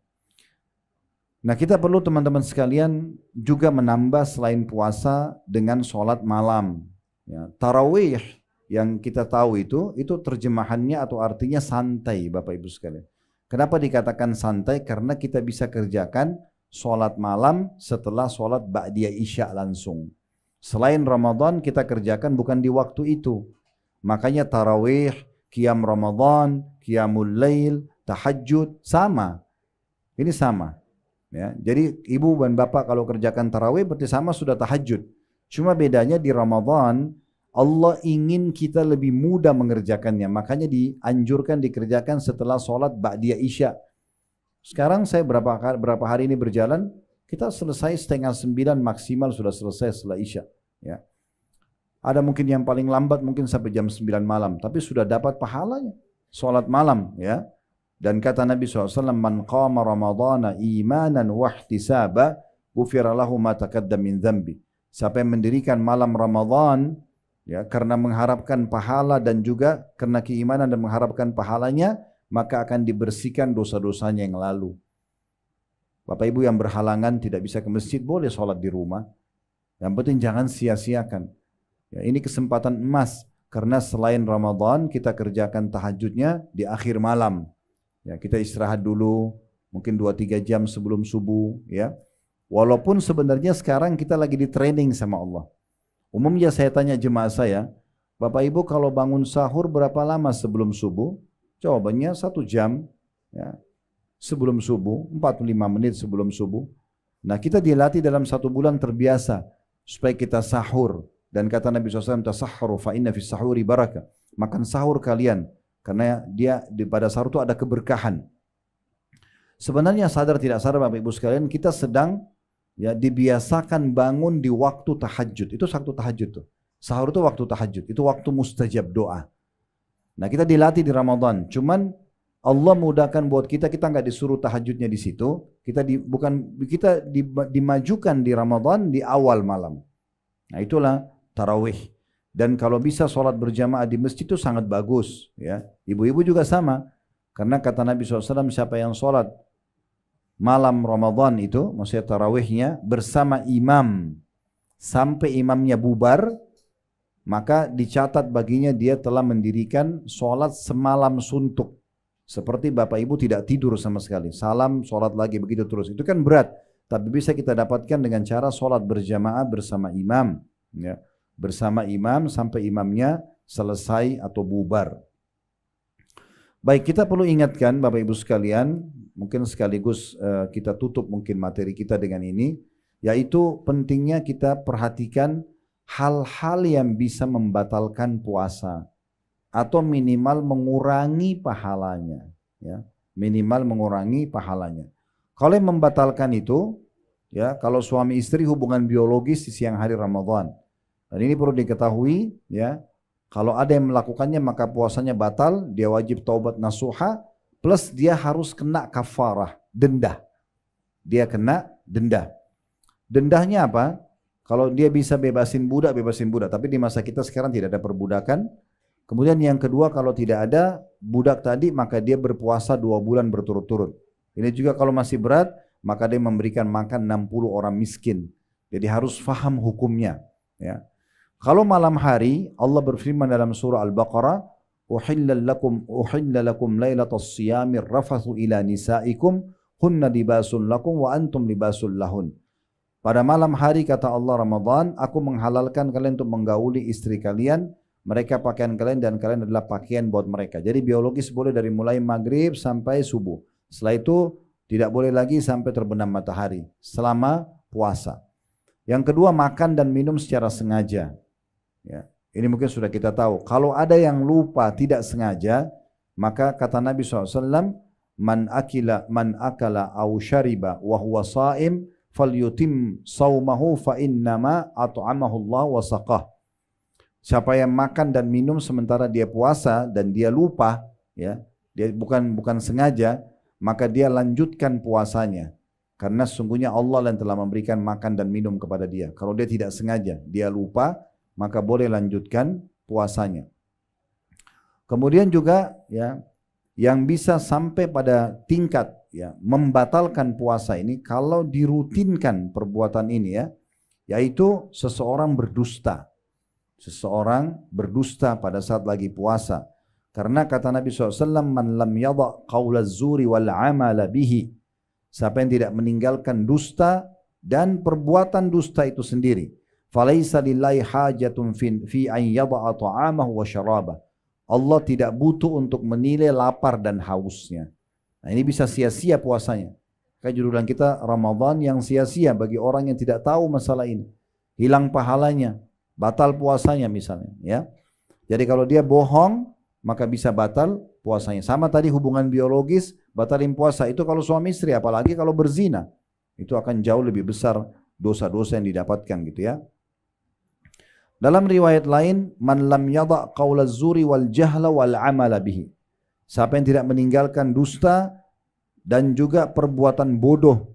A: Nah, kita perlu teman-teman sekalian juga menambah selain puasa dengan sholat malam. Ya, tarawih yang kita tahu itu terjemahannya atau artinya santai, Bapak Ibu sekalian. Kenapa dikatakan santai? Karena kita bisa kerjakan sholat malam setelah sholat ba'diyah isya langsung. Selain Ramadan kita kerjakan bukan di waktu itu. Makanya tarawih, qiyam Ramadan, qiyamul lail, tahajud sama. Ini sama. Ya, jadi ibu dan bapak kalau kerjakan tarawih berarti sama sudah tahajud. Cuma bedanya di Ramadan Allah ingin kita lebih mudah mengerjakannya. Makanya dianjurkan dikerjakan setelah sholat ba'diyah isya. Sekarang saya berapa hari ini berjalan, kita selesai 8:30 maksimal sudah selesai setelah isya. Ya. Ada mungkin yang paling lambat mungkin sampai jam 9 malam, tapi sudah dapat pahalanya. Sholat malam, ya. Dan kata Nabi SAW, man qama ramadana imanan wahtisaba ghufira lahu ma taqaddama min dzambi. Siapa yang mendirikan malam Ramadan, ya, karena mengharapkan pahala dan juga karena keimanan dan mengharapkan pahalanya, maka akan dibersihkan dosa-dosanya yang lalu. Bapak Ibu yang berhalangan tidak bisa ke masjid, boleh sholat di rumah. Yang penting jangan sia-siakan. Ya, ini kesempatan emas karena selain Ramadan kita kerjakan tahajudnya di akhir malam. Ya, kita istirahat dulu, mungkin 2-3 jam sebelum subuh, ya. Walaupun sebenarnya sekarang kita lagi di training sama Allah. Umumnya saya tanya jemaah saya, Bapak Ibu kalau bangun sahur berapa lama sebelum subuh? Jawabannya 1 jam, ya. Sebelum subuh, 45 menit sebelum subuh. Nah, kita dilatih dalam 1 bulan terbiasa supaya kita sahur. Dan kata Nabi SAW, tasahharu fa inna fis sahuri barakah. Makan sahur kalian. Karena pada sahur itu ada keberkahan. Sebenarnya sadar tidak sadar Bapak Ibu sekalian, kita sedang ya dibiasakan bangun di waktu tahajud. Itu waktu tahajud tuh. Sahur itu waktu tahajud, itu waktu mustajab doa. Nah kita dilatih di Ramadan, cuman Allah mudahkan buat kita nggak disuruh tahajudnya di situ, kita dimajukan di Ramadan di awal malam. Nah itulah tarawih. Dan kalau bisa sholat berjamaah di masjid itu sangat bagus, ya. Ibu-ibu juga sama, karena kata Nabi SAW, siapa yang sholat malam Ramadan itu, maksudnya tarawihnya bersama imam sampai imamnya bubar, maka dicatat baginya dia telah mendirikan sholat semalam suntuk. Seperti bapak ibu tidak tidur sama sekali, salam sholat lagi begitu terus. Itu kan berat, tapi bisa kita dapatkan dengan cara sholat berjamaah bersama imam, ya. Bersama imam sampai imamnya selesai atau bubar. Baik, kita perlu ingatkan bapak ibu sekalian, mungkin sekaligus kita tutup mungkin materi kita dengan ini, yaitu pentingnya kita perhatikan hal-hal yang bisa membatalkan puasa atau minimal mengurangi pahalanya, ya, minimal mengurangi pahalanya. Kalau yang membatalkan itu, ya, kalau suami istri hubungan biologis di siang hari Ramadan, dan ini perlu diketahui, ya, kalau ada yang melakukannya maka puasanya batal, dia wajib taubat nasuha, plus dia harus kena kafarah, denda, dia kena denda. Dendanya apa? Kalau dia bisa bebasin budak, tapi di masa kita sekarang tidak ada perbudakan. Kemudian yang kedua, kalau tidak ada budak tadi, maka dia berpuasa 2 bulan berturut-turut. Ini juga kalau masih berat, maka dia memberikan makan 60 orang miskin. Jadi harus faham hukumnya, ya. Kalau malam hari, Allah berfirman dalam surah Al-Baqarah, "Uhilla lakum lailatas siyamir rafathu ila nisaikum hunna libasun lakum wa antum libasul lahun." Pada malam hari kata Allah Ramadan, aku menghalalkan kalian untuk menggauli istri kalian, mereka pakaian kalian dan kalian adalah pakaian buat mereka. Jadi biologis boleh dari mulai maghrib sampai subuh. Setelah itu tidak boleh lagi sampai terbenam matahari selama puasa. Yang kedua, makan dan minum secara sengaja. Ya, ini mungkin sudah kita tahu. Kalau ada yang lupa tidak sengaja, maka kata Nabi SAW, man akala aw syariba wa huwa sha'im falyutim saumahu fa innama at'amahu Allah wa saqah. Siapa yang makan dan minum sementara dia puasa dan dia lupa, ya, dia bukan sengaja, maka dia lanjutkan puasanya. Karena sesungguhnya Allah yang telah memberikan makan dan minum kepada dia. Kalau dia tidak sengaja, dia lupa, maka boleh lanjutkan puasanya. Kemudian juga, ya, yang bisa sampai pada tingkat, ya, membatalkan puasa ini kalau dirutinkan perbuatan ini, ya, yaitu seseorang berdusta. Seseorang berdusta pada saat lagi puasa. Karena kata Nabi SAW, man lam yadha qawla zuri wal amala bihi. Siapa yang tidak meninggalkan dusta dan perbuatan dusta itu sendiri. Falaisa lillahi hajatun fi an yadha ta'amahu wa syarabah. Allah tidak butuh untuk menilai lapar dan hausnya. Nah ini bisa sia-sia puasanya. Kayak jurulan kita Ramadan yang sia-sia bagi orang yang tidak tahu masalah ini. Hilang pahalanya. Batal puasanya misalnya, ya. Jadi kalau dia bohong maka bisa batal puasanya. Sama tadi hubungan biologis batalin puasa itu kalau suami istri, apalagi kalau berzina. Itu akan jauh lebih besar dosa-dosa yang didapatkan gitu, ya. Dalam riwayat lain, man lam yadha qaula zuri wal jahla wal amala bihi. Siapa yang tidak meninggalkan dusta dan juga perbuatan bodoh,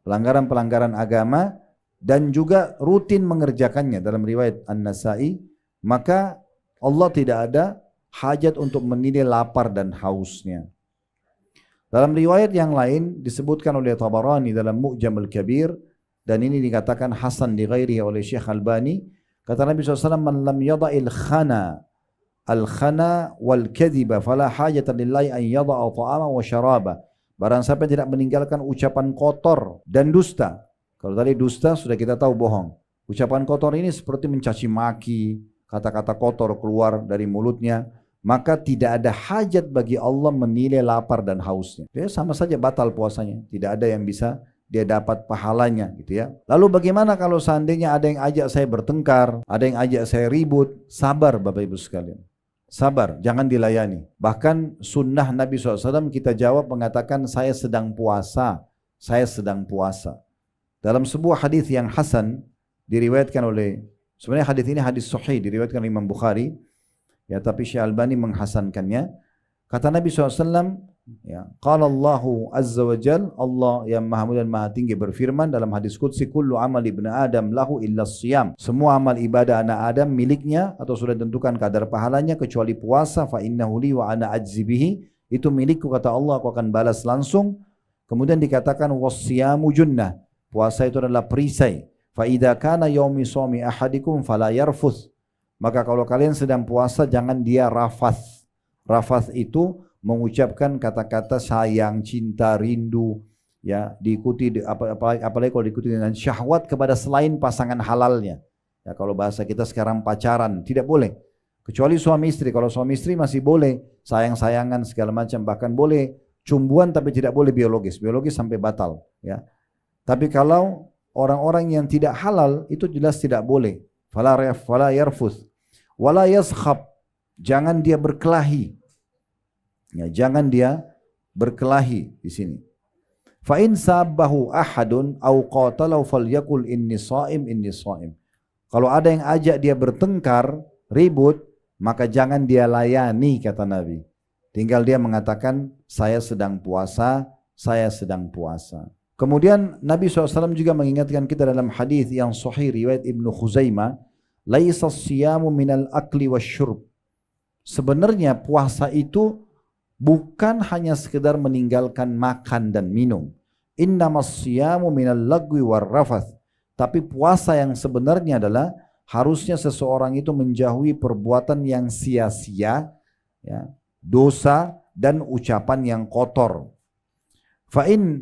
A: pelanggaran-pelanggaran agama, dan juga rutin mengerjakannya dalam riwayat An-Nasai, maka Allah tidak ada hajat untuk menilai lapar dan hausnya. Dalam riwayat yang lain disebutkan oleh Tabarani dalam Mu'jam al-Kabir, dan ini dikatakan hasan di ghairihi oleh Syekh Albani, kata Nabi SAW, man lam yada'il khana wal kadhiba fala hajata lillahi an yada'a ta'ama wa syaraba. Barang siapa yang tidak meninggalkan ucapan kotor dan dusta. Kalau tadi dusta sudah kita tahu bohong. Ucapan kotor ini seperti mencaci maki, kata-kata kotor keluar dari mulutnya, maka tidak ada hajat bagi Allah menilai lapar dan hausnya. Dia sama saja batal puasanya, tidak ada yang bisa dia dapat pahalanya gitu, ya. Lalu bagaimana kalau seandainya ada yang ajak saya bertengkar, ada yang ajak saya ribut? Sabar Bapak Ibu sekalian. Sabar, jangan dilayani. Bahkan sunnah Nabi SAW kita jawab mengatakan saya sedang puasa. Saya sedang puasa. Dalam sebuah hadis yang hasan diriwayatkan oleh, sebenarnya hadis ini hadis sahih diriwayatkan oleh Imam Bukhari, ya, tapi Syekh Albani menghasankannya. Kata Nabi SAW, ya, qala Allahu azza wa jal, Allah yang maha mulia dan maha tinggi berfirman dalam hadis qudsi, kullu amal ibnu adam lahu illa siyam. Semua amal ibadah anak Adam miliknya atau sudah ditentukan kadar pahalanya kecuali puasa. Fa innahu li wa ana ajzi bihi. Itu milikku kata Allah, aku akan balas langsung. Kemudian dikatakan wassiyamu junnah. Puasa itu adalah perisai. Fa idza kana yaumi shaumi ahadikum fala yarfuth. Maka kalau kalian sedang puasa jangan dia rafath. Rafath itu mengucapkan kata-kata sayang, cinta, rindu, ya, diikuti apalagi kalau diikuti dengan syahwat kepada selain pasangan halalnya. Ya, kalau bahasa kita sekarang pacaran tidak boleh. Kecuali suami istri. Kalau suami istri masih boleh sayang-sayangan segala macam, bahkan boleh cumbuan tapi tidak boleh biologis. Biologis sampai batal, ya. Tapi kalau orang-orang yang tidak halal itu jelas tidak boleh. Fala yarfuth wala yazkhab. Jangan dia berkelahi. Ya, jangan dia berkelahi di sini. Fa in sabbahu ahadun aw qatalahu falyakul inni shaim. Kalau ada yang ajak dia bertengkar, ribut, maka jangan dia layani kata Nabi. Tinggal dia mengatakan saya sedang puasa, saya sedang puasa. Kemudian Nabi SAW juga mengingatkan kita dalam hadis yang sahih riwayat Ibnu Khuzaimah, laisa siyamu minal akli wasyurb. Sebenarnya puasa itu bukan hanya sekedar meninggalkan makan dan minum. Innamas siyamu minal lagwi warrafath. Tapi puasa yang sebenarnya adalah harusnya seseorang itu menjauhi perbuatan yang sia-sia, ya, dosa dan ucapan yang kotor. Fa in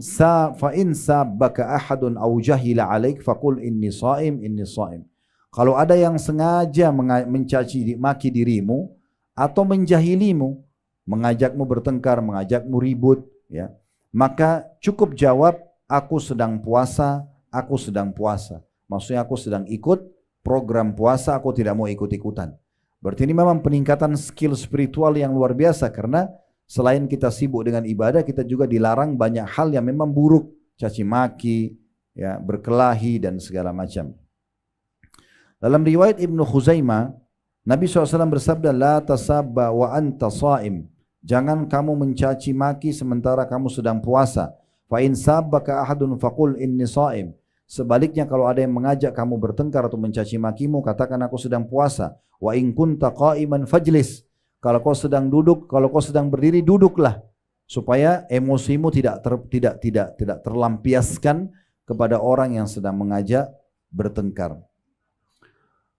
A: sabbaka ahadun aw jahila alaik faqul inni shaim. Kalau ada yang sengaja mencaci maki dirimu atau menjahilimu, mengajakmu bertengkar, mengajakmu ribut, ya, maka cukup jawab aku sedang puasa, aku sedang puasa. Maksudnya aku sedang ikut program puasa, aku tidak mau ikut-ikutan. Berarti ini memang peningkatan skill spiritual yang luar biasa, karena selain kita sibuk dengan ibadah, kita juga dilarang banyak hal yang memang buruk, caci maki, ya, berkelahi dan segala macam. Dalam riwayat Ibnu Khuzaimah, Nabi SAW bersabda, la tasabba wa anta shaim. Jangan kamu mencaci maki sementara kamu sedang puasa. Fa in sabbaka ahadun faqul inni shaim. Sebaliknya kalau ada yang mengajak kamu bertengkar atau mencaci makimu, katakan aku sedang puasa. Wa in kunta qa'iman fajlis. Kalau kau sedang duduk, kalau kau sedang berdiri, duduklah supaya emosimu tidak terlampiaskan kepada orang yang sedang mengajak bertengkar.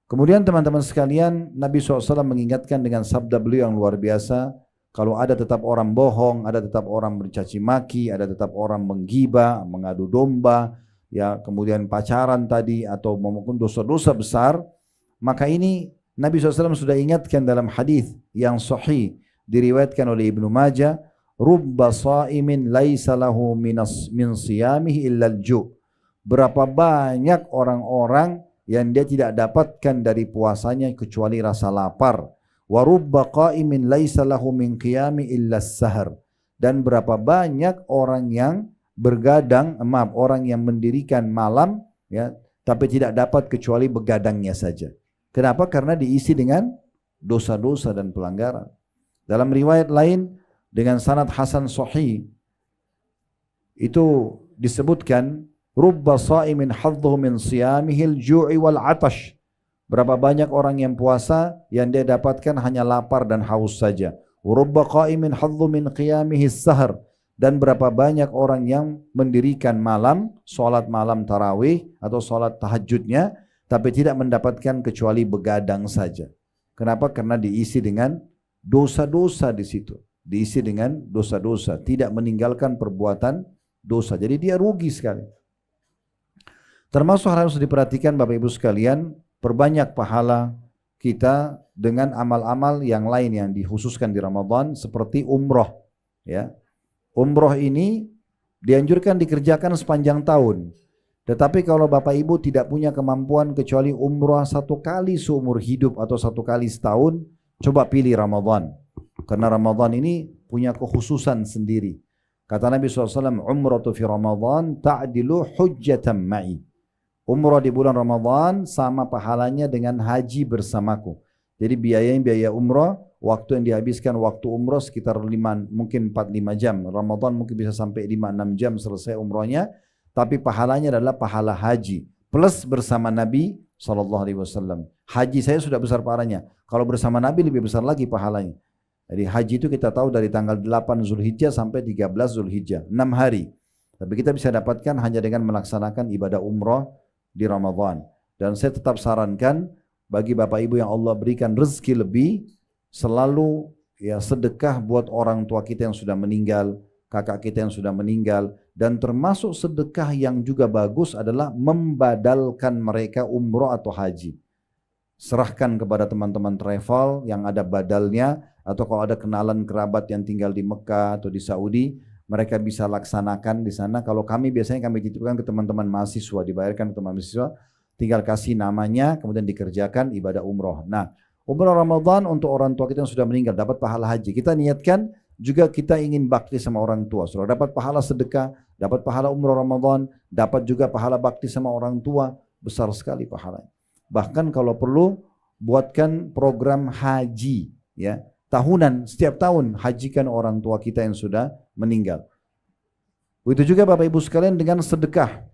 A: Kemudian teman-teman sekalian, Nabi SAW mengingatkan dengan sabda beliau yang luar biasa, kalau ada tetap orang bohong, ada tetap orang mencaci maki, ada tetap orang menggibah, mengadu domba, ya, kemudian pacaran tadi atau maupun dosa-dosa besar, maka ini Nabi SAW sudah ingatkan dalam hadis yang sahih diriwayatkan oleh Ibnu Majah, rubba shaimin laisa lahu min siyamihi illa al-ju'. Berapa banyak orang-orang yang dia tidak dapatkan dari puasanya kecuali rasa lapar. Wa rubba qaimin laisa lahu min qiyami illa as-sahar. Dan berapa banyak orang yang orang yang mendirikan malam, ya, tapi tidak dapat kecuali begadangnya saja. Kenapa? Karena diisi dengan dosa-dosa dan pelanggaran. Dalam riwayat lain dengan sanad hasan sahih itu disebutkan rubba shaimin hadduhu min siyamihil ju'i wal atash. Berapa banyak orang yang puasa yang dia dapatkan hanya lapar dan haus saja. Rubba qaimin haddu min qiyamihi sahar. Dan berapa banyak orang yang mendirikan malam, salat malam tarawih atau salat tahajudnya, tapi tidak mendapatkan kecuali begadang saja. Kenapa? Karena diisi dengan dosa-dosa di situ. Diisi dengan dosa-dosa, tidak meninggalkan perbuatan dosa. Jadi dia rugi sekali. Termasuk harus diperhatikan Bapak Ibu sekalian, perbanyak pahala kita dengan amal-amal yang lain yang dikhususkan di Ramadan seperti umroh. Ya, umroh ini dianjurkan dikerjakan sepanjang tahun. Tetapi kalau Bapak Ibu tidak punya kemampuan kecuali umrah satu kali seumur hidup atau satu kali setahun, coba pilih Ramadan. Karena Ramadan ini punya kekhususan sendiri. Kata Nabi SAW, umratu fi Ramadan ta'dilu hujjatan ma'i. Umrah di bulan Ramadan sama pahalanya dengan haji bersamaku. Jadi biaya umrah, waktu yang dihabiskan waktu umrah sekitar 5, mungkin 4-5 jam. Ramadan mungkin bisa sampai 5-6 jam selesai umrahnya. Tapi pahalanya adalah pahala haji. Plus bersama Nabi SAW. Haji saya sudah besar pahalanya. Kalau bersama Nabi lebih besar lagi pahalanya. Jadi haji itu kita tahu dari tanggal 8 Zulhijjah sampai 13 Zulhijjah. 6 hari. Tapi kita bisa dapatkan hanya dengan melaksanakan ibadah umrah di Ramadan. Dan saya tetap sarankan bagi Bapak Ibu yang Allah berikan rezeki lebih, selalu ya sedekah buat orang tua kita yang sudah meninggal, kakak kita yang sudah meninggal, dan termasuk sedekah yang juga bagus adalah membadalkan mereka umroh atau haji. Serahkan kepada teman-teman travel yang ada badalnya, atau kalau ada kenalan kerabat yang tinggal di Mekah atau di Saudi, mereka bisa laksanakan di sana. Kalau kami biasanya kami titipkan ke teman-teman mahasiswa, dibayarkan ke teman mahasiswa, tinggal kasih namanya, kemudian dikerjakan ibadah umroh. Nah, umroh Ramadan untuk orang tua kita yang sudah meninggal dapat pahala haji. Kita niatkan juga kita ingin bakti sama orang tua. Sudah dapat pahala sedekah, dapat pahala umroh Ramadan, dapat juga pahala bakti sama orang tua. Besar sekali pahalanya. Bahkan kalau perlu buatkan program haji, ya, tahunan, setiap tahun hajikan orang tua kita yang sudah meninggal. Begitu juga Bapak Ibu sekalian dengan sedekah.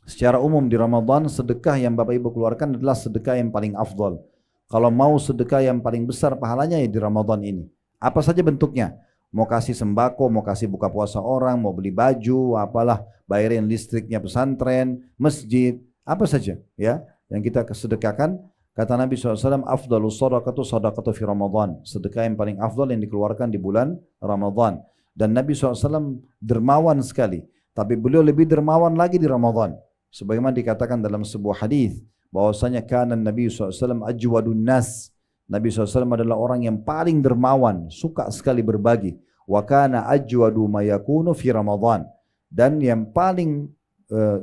A: Secara umum di Ramadan, sedekah yang Bapak Ibu keluarkan adalah sedekah yang paling afdal. Kalau mau sedekah yang paling besar pahalanya ya di Ramadan ini. Apa saja bentuknya? Mau kasih sembako, mau kasih buka puasa orang, mau beli baju, apalah, bayarin listriknya pesantren, masjid, apa saja ya yang kita sedekahkan. Kata Nabi SAW, afdalus sadaqatu sadaqatu fi Ramadan. Sedekah yang paling afdal yang dikeluarkan di bulan Ramadan. Dan Nabi SAW dermawan sekali. Tapi beliau lebih dermawan lagi di Ramadan. Sebagaimana dikatakan dalam sebuah hadis bahwasanya kana Nabi SAW ajwadun nas. Nabi SAW adalah orang yang paling dermawan, suka sekali berbagi. Wa kana ajwadu ma yakunu fi Ramadan. Dan yang paling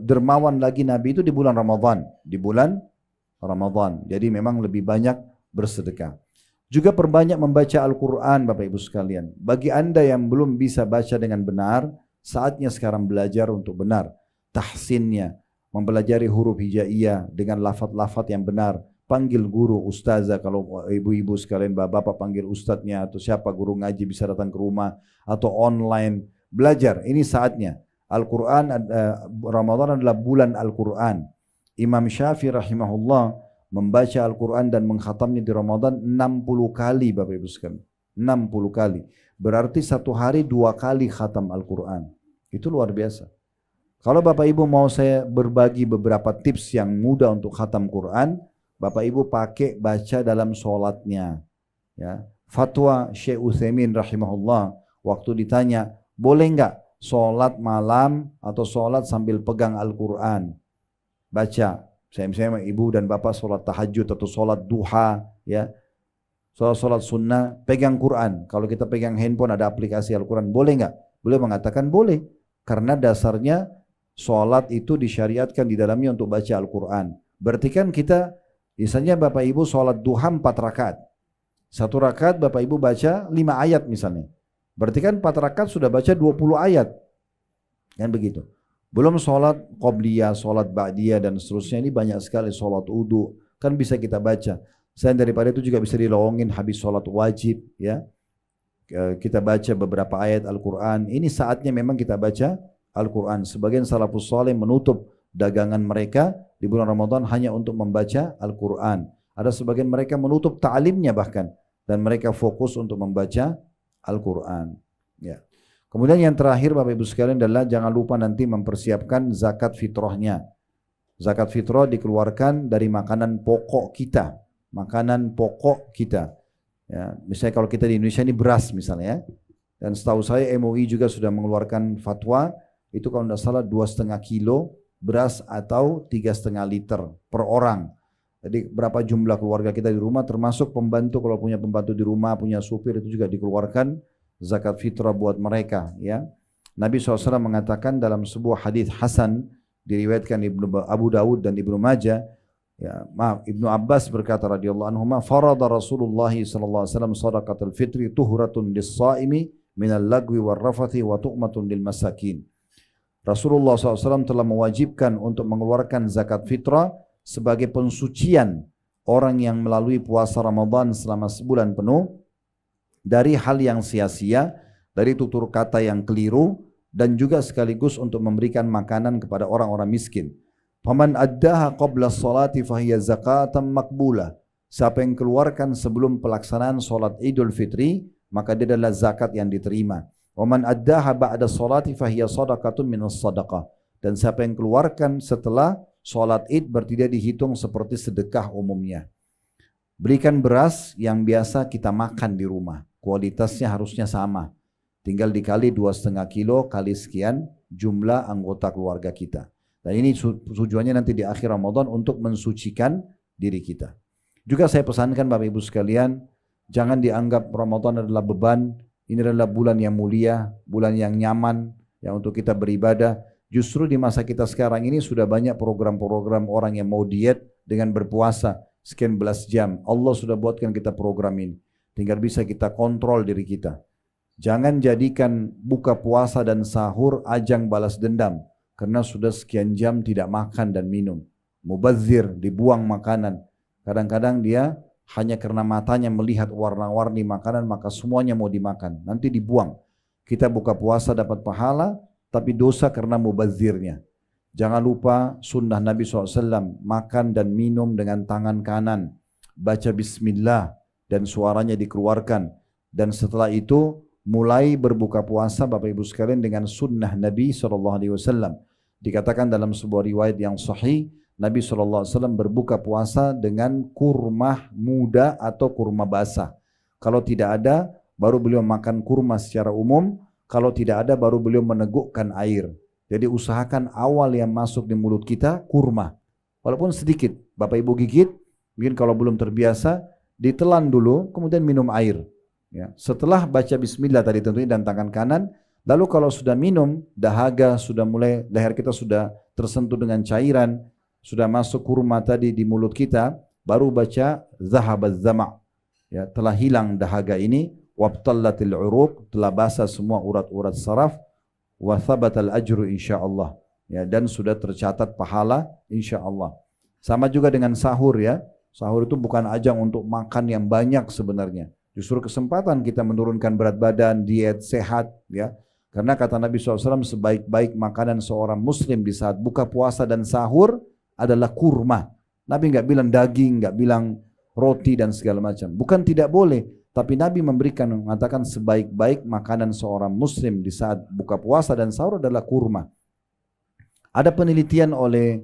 A: dermawan lagi Nabi itu di bulan Ramadan. Di bulan Ramadan. Jadi memang lebih banyak bersedekah. Juga perbanyak membaca Al-Quran Bapak Ibu sekalian. Bagi anda yang belum bisa baca dengan benar, saatnya sekarang belajar untuk benar. Tahsinnya, mempelajari huruf hijaiyah dengan lafaz-lafaz yang benar. Panggil guru, ustazah, kalau ibu-ibu sekalian, bapak-bapak panggil ustadznya, atau siapa guru ngaji bisa datang ke rumah, atau online. Belajar, ini saatnya. Al-Quran, Ramadan adalah bulan Al-Quran. Imam Syafi'i rahimahullah membaca Al-Quran dan mengkhatamnya di Ramadan 60 kali Bapak Ibu sekalian. 60 kali. Berarti satu hari 2 kali khatam Al-Quran. Itu luar biasa. Kalau Bapak Ibu mau saya berbagi beberapa tips yang mudah untuk khatam Quran, Bapak Ibu pakai baca dalam sholatnya. Ya. Fatwa Syekh Utsaimin rahimahullah waktu ditanya, boleh enggak sholat malam atau sholat sambil pegang Al-Quran? Baca, misalnya ibu dan bapak sholat tahajud atau sholat duha, ya, sholat sunnah, pegang Quran. Kalau kita pegang handphone ada aplikasi Al-Quran, boleh nggak? Beliau mengatakan boleh, karena dasarnya sholat itu disyariatkan di dalamnya untuk baca Al-Quran. Berarti kan kita, misalnya bapak ibu sholat duha 4 rakaat, 1 rakaat bapak ibu baca 5 ayat misalnya, berarti kan 4 rakaat sudah baca 20 ayat, kan begitu. Belum sholat qobliyah, sholat ba'diyah dan seterusnya, ini banyak sekali, sholat wudu kan bisa kita baca. Selain daripada itu juga bisa dilowongin habis sholat wajib, ya. Kita baca beberapa ayat Al-Quran. Ini saatnya memang kita baca Al-Quran. Sebagian salafus saleh menutup dagangan mereka di bulan Ramadan hanya untuk membaca Al-Quran. Ada sebagian mereka menutup ta'limnya bahkan, dan mereka fokus untuk membaca Al-Quran, ya. Kemudian yang terakhir Bapak Ibu sekalian adalah jangan lupa nanti mempersiapkan zakat fitrahnya. Zakat fitrah dikeluarkan dari makanan pokok kita. Makanan pokok kita. Ya, misalnya kalau kita di Indonesia ini beras misalnya, ya. Dan setahu saya MUI juga sudah mengeluarkan fatwa, itu kalau tidak salah 2,5 kilo beras atau 3,5 liter per orang. Jadi berapa jumlah keluarga kita di rumah, termasuk pembantu, kalau punya pembantu di rumah, punya supir, itu juga dikeluarkan zakat fitrah buat mereka, ya. Nabi SAW mengatakan dalam sebuah hadis hasan diriwayatkan Abu Dawud dan Ibnu Majah, ya, Ibnu Abbas berkata radhiyallahu anhu, farada Rasulullah sallallahu alaihi wasallam shadaqatul fitri tuhratun lis-shaimi minal lagwi war rafathi wa tu'matun lil masakin. Rasulullah SAW telah mewajibkan untuk mengeluarkan zakat fitrah sebagai pensucian orang yang melalui puasa Ramadan selama sebulan penuh dari hal yang sia-sia, dari tutur kata yang keliru, dan juga sekaligus untuk memberikan makanan kepada orang-orang miskin. Faman addaha qabla sholati fahiya zakatan makbulah. Siapa yang keluarkan sebelum pelaksanaan solat Idul Fitri, maka dia adalah zakat yang diterima. Waman addaha ba'da sholati fahiya sadaqatun minas sadaqah. Dan siapa yang keluarkan setelah solat Id, berarti dia dihitung seperti sedekah umumnya. Berikan beras yang biasa kita makan di rumah. Kualitasnya harusnya sama. Tinggal dikali 2,5 kilo kali sekian jumlah anggota keluarga kita. Dan ini tujuannya nanti di akhir Ramadan untuk mensucikan diri kita. Juga saya pesankan Bapak Ibu sekalian, jangan dianggap Ramadan adalah beban. Ini adalah bulan yang mulia, bulan yang nyaman yang untuk kita beribadah. Justru di masa kita sekarang ini sudah banyak program-program orang yang mau diet dengan berpuasa sekian belas jam. Allah sudah buatkan kita program ini. Tinggal bisa kita kontrol diri kita. Jangan jadikan buka puasa dan sahur ajang balas dendam. Karena sudah sekian jam tidak makan dan minum. Mubazir, dibuang makanan. Kadang-kadang dia hanya karena matanya melihat warna-warni makanan, maka semuanya mau dimakan. Nanti dibuang. Kita buka puasa dapat pahala, tapi dosa karena mubazirnya. Jangan lupa sunnah Nabi SAW, makan dan minum dengan tangan kanan. Baca bismillah dan suaranya dikeluarkan. Dan setelah itu mulai berbuka puasa Bapak Ibu sekalian dengan sunnah Nabi SAW. Dikatakan dalam sebuah riwayat yang sahih, Nabi SAW berbuka puasa dengan kurma muda atau kurma basah. Kalau tidak ada, baru beliau makan kurma secara umum. Kalau tidak ada, baru beliau menegukkan air. Jadi usahakan awal yang masuk di mulut kita kurma. Walaupun sedikit, Bapak Ibu gigit, mungkin kalau belum terbiasa, ditelan dulu, kemudian minum air. Ya. Setelah baca bismillah tadi tentunya dan tangan kanan, lalu kalau sudah minum, dahaga sudah mulai, leher kita sudah tersentuh dengan cairan, sudah masuk kurma tadi di mulut kita, baru baca zahabaz zama'. Ya, telah hilang dahaga ini, wabtallatil uruq, telah basah semua urat-urat saraf, wa thabatal ajru insyaallah. Ya, dan sudah tercatat pahala insyaallah. Sama juga dengan sahur ya. Sahur itu bukan ajang untuk makan yang banyak sebenarnya. Justru kesempatan kita menurunkan berat badan, diet, sehat. Ya. Karena kata Nabi SAW, sebaik-baik makanan seorang muslim di saat buka puasa dan sahur adalah kurma. Nabi nggak bilang daging, nggak bilang roti dan segala macam. Bukan tidak boleh, tapi Nabi mengatakan sebaik-baik makanan seorang muslim di saat buka puasa dan sahur adalah kurma. Ada penelitian oleh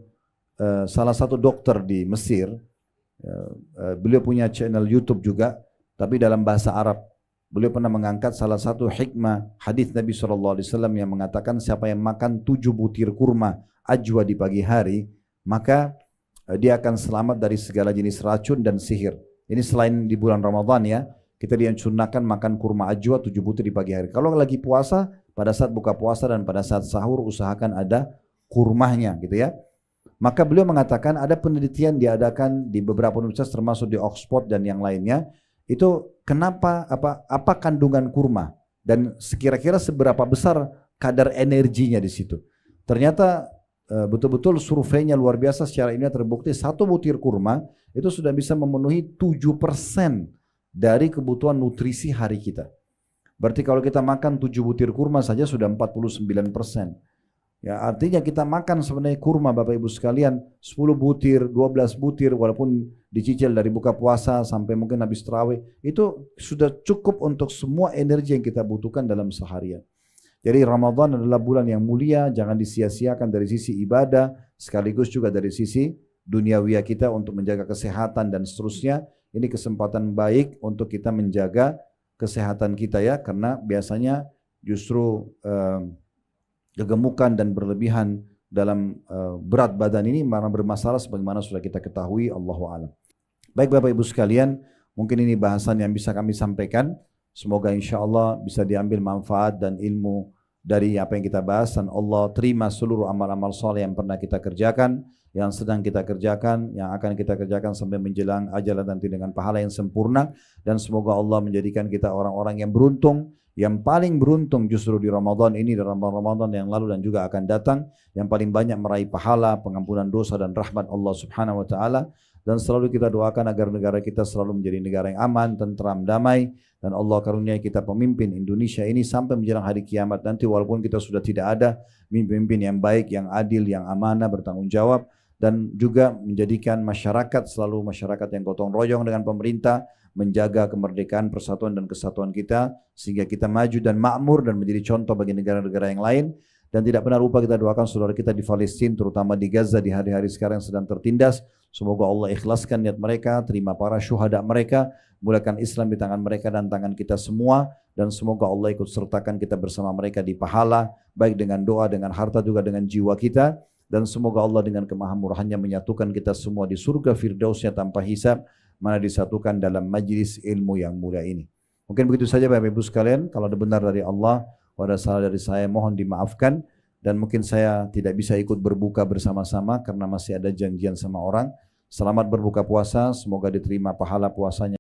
A: salah satu dokter di Mesir. Beliau punya channel YouTube juga, tapi dalam bahasa Arab. Beliau pernah mengangkat salah satu hikmah hadis Nabi SAW yang mengatakan siapa yang makan 7 butir kurma ajwa di pagi hari, maka dia akan selamat dari segala jenis racun dan sihir. Ini selain di bulan Ramadan ya, kita dianjurkan makan kurma ajwa 7 butir di pagi hari. Kalau lagi puasa, pada saat buka puasa dan pada saat sahur usahakan ada kurmanya gitu ya. Maka beliau mengatakan ada penelitian diadakan di beberapa universitas termasuk di Oxford dan yang lainnya. Itu kenapa apa kandungan kurma dan kira-kira seberapa besar kadar energinya di situ. Ternyata betul-betul surveinya luar biasa, secara ilmiah terbukti 1 butir kurma itu sudah bisa memenuhi 7% dari kebutuhan nutrisi hari kita. Berarti kalau kita makan 7 butir kurma saja sudah 49%. Ya, artinya kita makan sebenarnya kurma Bapak Ibu sekalian 10 butir, 12 butir walaupun dicicil dari buka puasa sampai mungkin habis tarawih, itu sudah cukup untuk semua energi yang kita butuhkan dalam seharian. Jadi Ramadan adalah bulan yang mulia, jangan disia-siakan dari sisi ibadah sekaligus juga dari sisi duniawiyah kita untuk menjaga kesehatan dan seterusnya. Ini kesempatan baik untuk kita menjaga kesehatan kita ya, karena biasanya justru kegemukan dan berlebihan dalam berat badan ini malah bermasalah sebagaimana sudah kita ketahui, Allahu a'lam. Baik Bapak Ibu sekalian, mungkin ini bahasan yang bisa kami sampaikan. Semoga insya Allah bisa diambil manfaat dan ilmu dari apa yang kita bahas, dan Allah terima seluruh amal-amal soleh yang pernah kita kerjakan, yang sedang kita kerjakan, yang akan kita kerjakan sampai menjelang ajal nanti dengan pahala yang sempurna. Dan semoga Allah menjadikan kita orang-orang yang beruntung, yang paling beruntung justru di Ramadan ini, dan Ramadan yang lalu dan juga akan datang, yang paling banyak meraih pahala, pengampunan dosa dan rahmat Allah Subhanahu wa taala. Dan selalu kita doakan agar negara kita selalu menjadi negara yang aman, tentram, damai, dan Allah karuniai kita pemimpin Indonesia ini sampai menjelang hari kiamat nanti, walaupun kita sudah tidak ada, pemimpin yang baik, yang adil, yang amanah, bertanggung jawab, dan juga menjadikan masyarakat selalu masyarakat yang gotong royong dengan pemerintah, menjaga kemerdekaan, persatuan dan kesatuan kita, sehingga kita maju dan makmur dan menjadi contoh bagi negara-negara yang lain. Dan tidak pernah lupa kita doakan saudara kita di Palestina, terutama di Gaza di hari-hari sekarang yang sedang tertindas. Semoga Allah ikhlaskan niat mereka, terima para syuhada mereka, mulakan Islam di tangan mereka dan tangan kita semua. Dan semoga Allah ikut sertakan kita bersama mereka di pahala, baik dengan doa, dengan harta, juga dengan jiwa kita. Dan semoga Allah dengan kemahamurahannya menyatukan kita semua di surga Firdausnya tanpa hisab, mana disatukan dalam majlis ilmu yang mulia ini. Mungkin begitu saja Bapak Ibu sekalian. Kalau ada benar dari Allah, ada salah dari saya, mohon dimaafkan. Dan mungkin saya tidak bisa ikut berbuka bersama-sama karena masih ada janjian sama orang. Selamat berbuka puasa, semoga diterima pahala puasanya.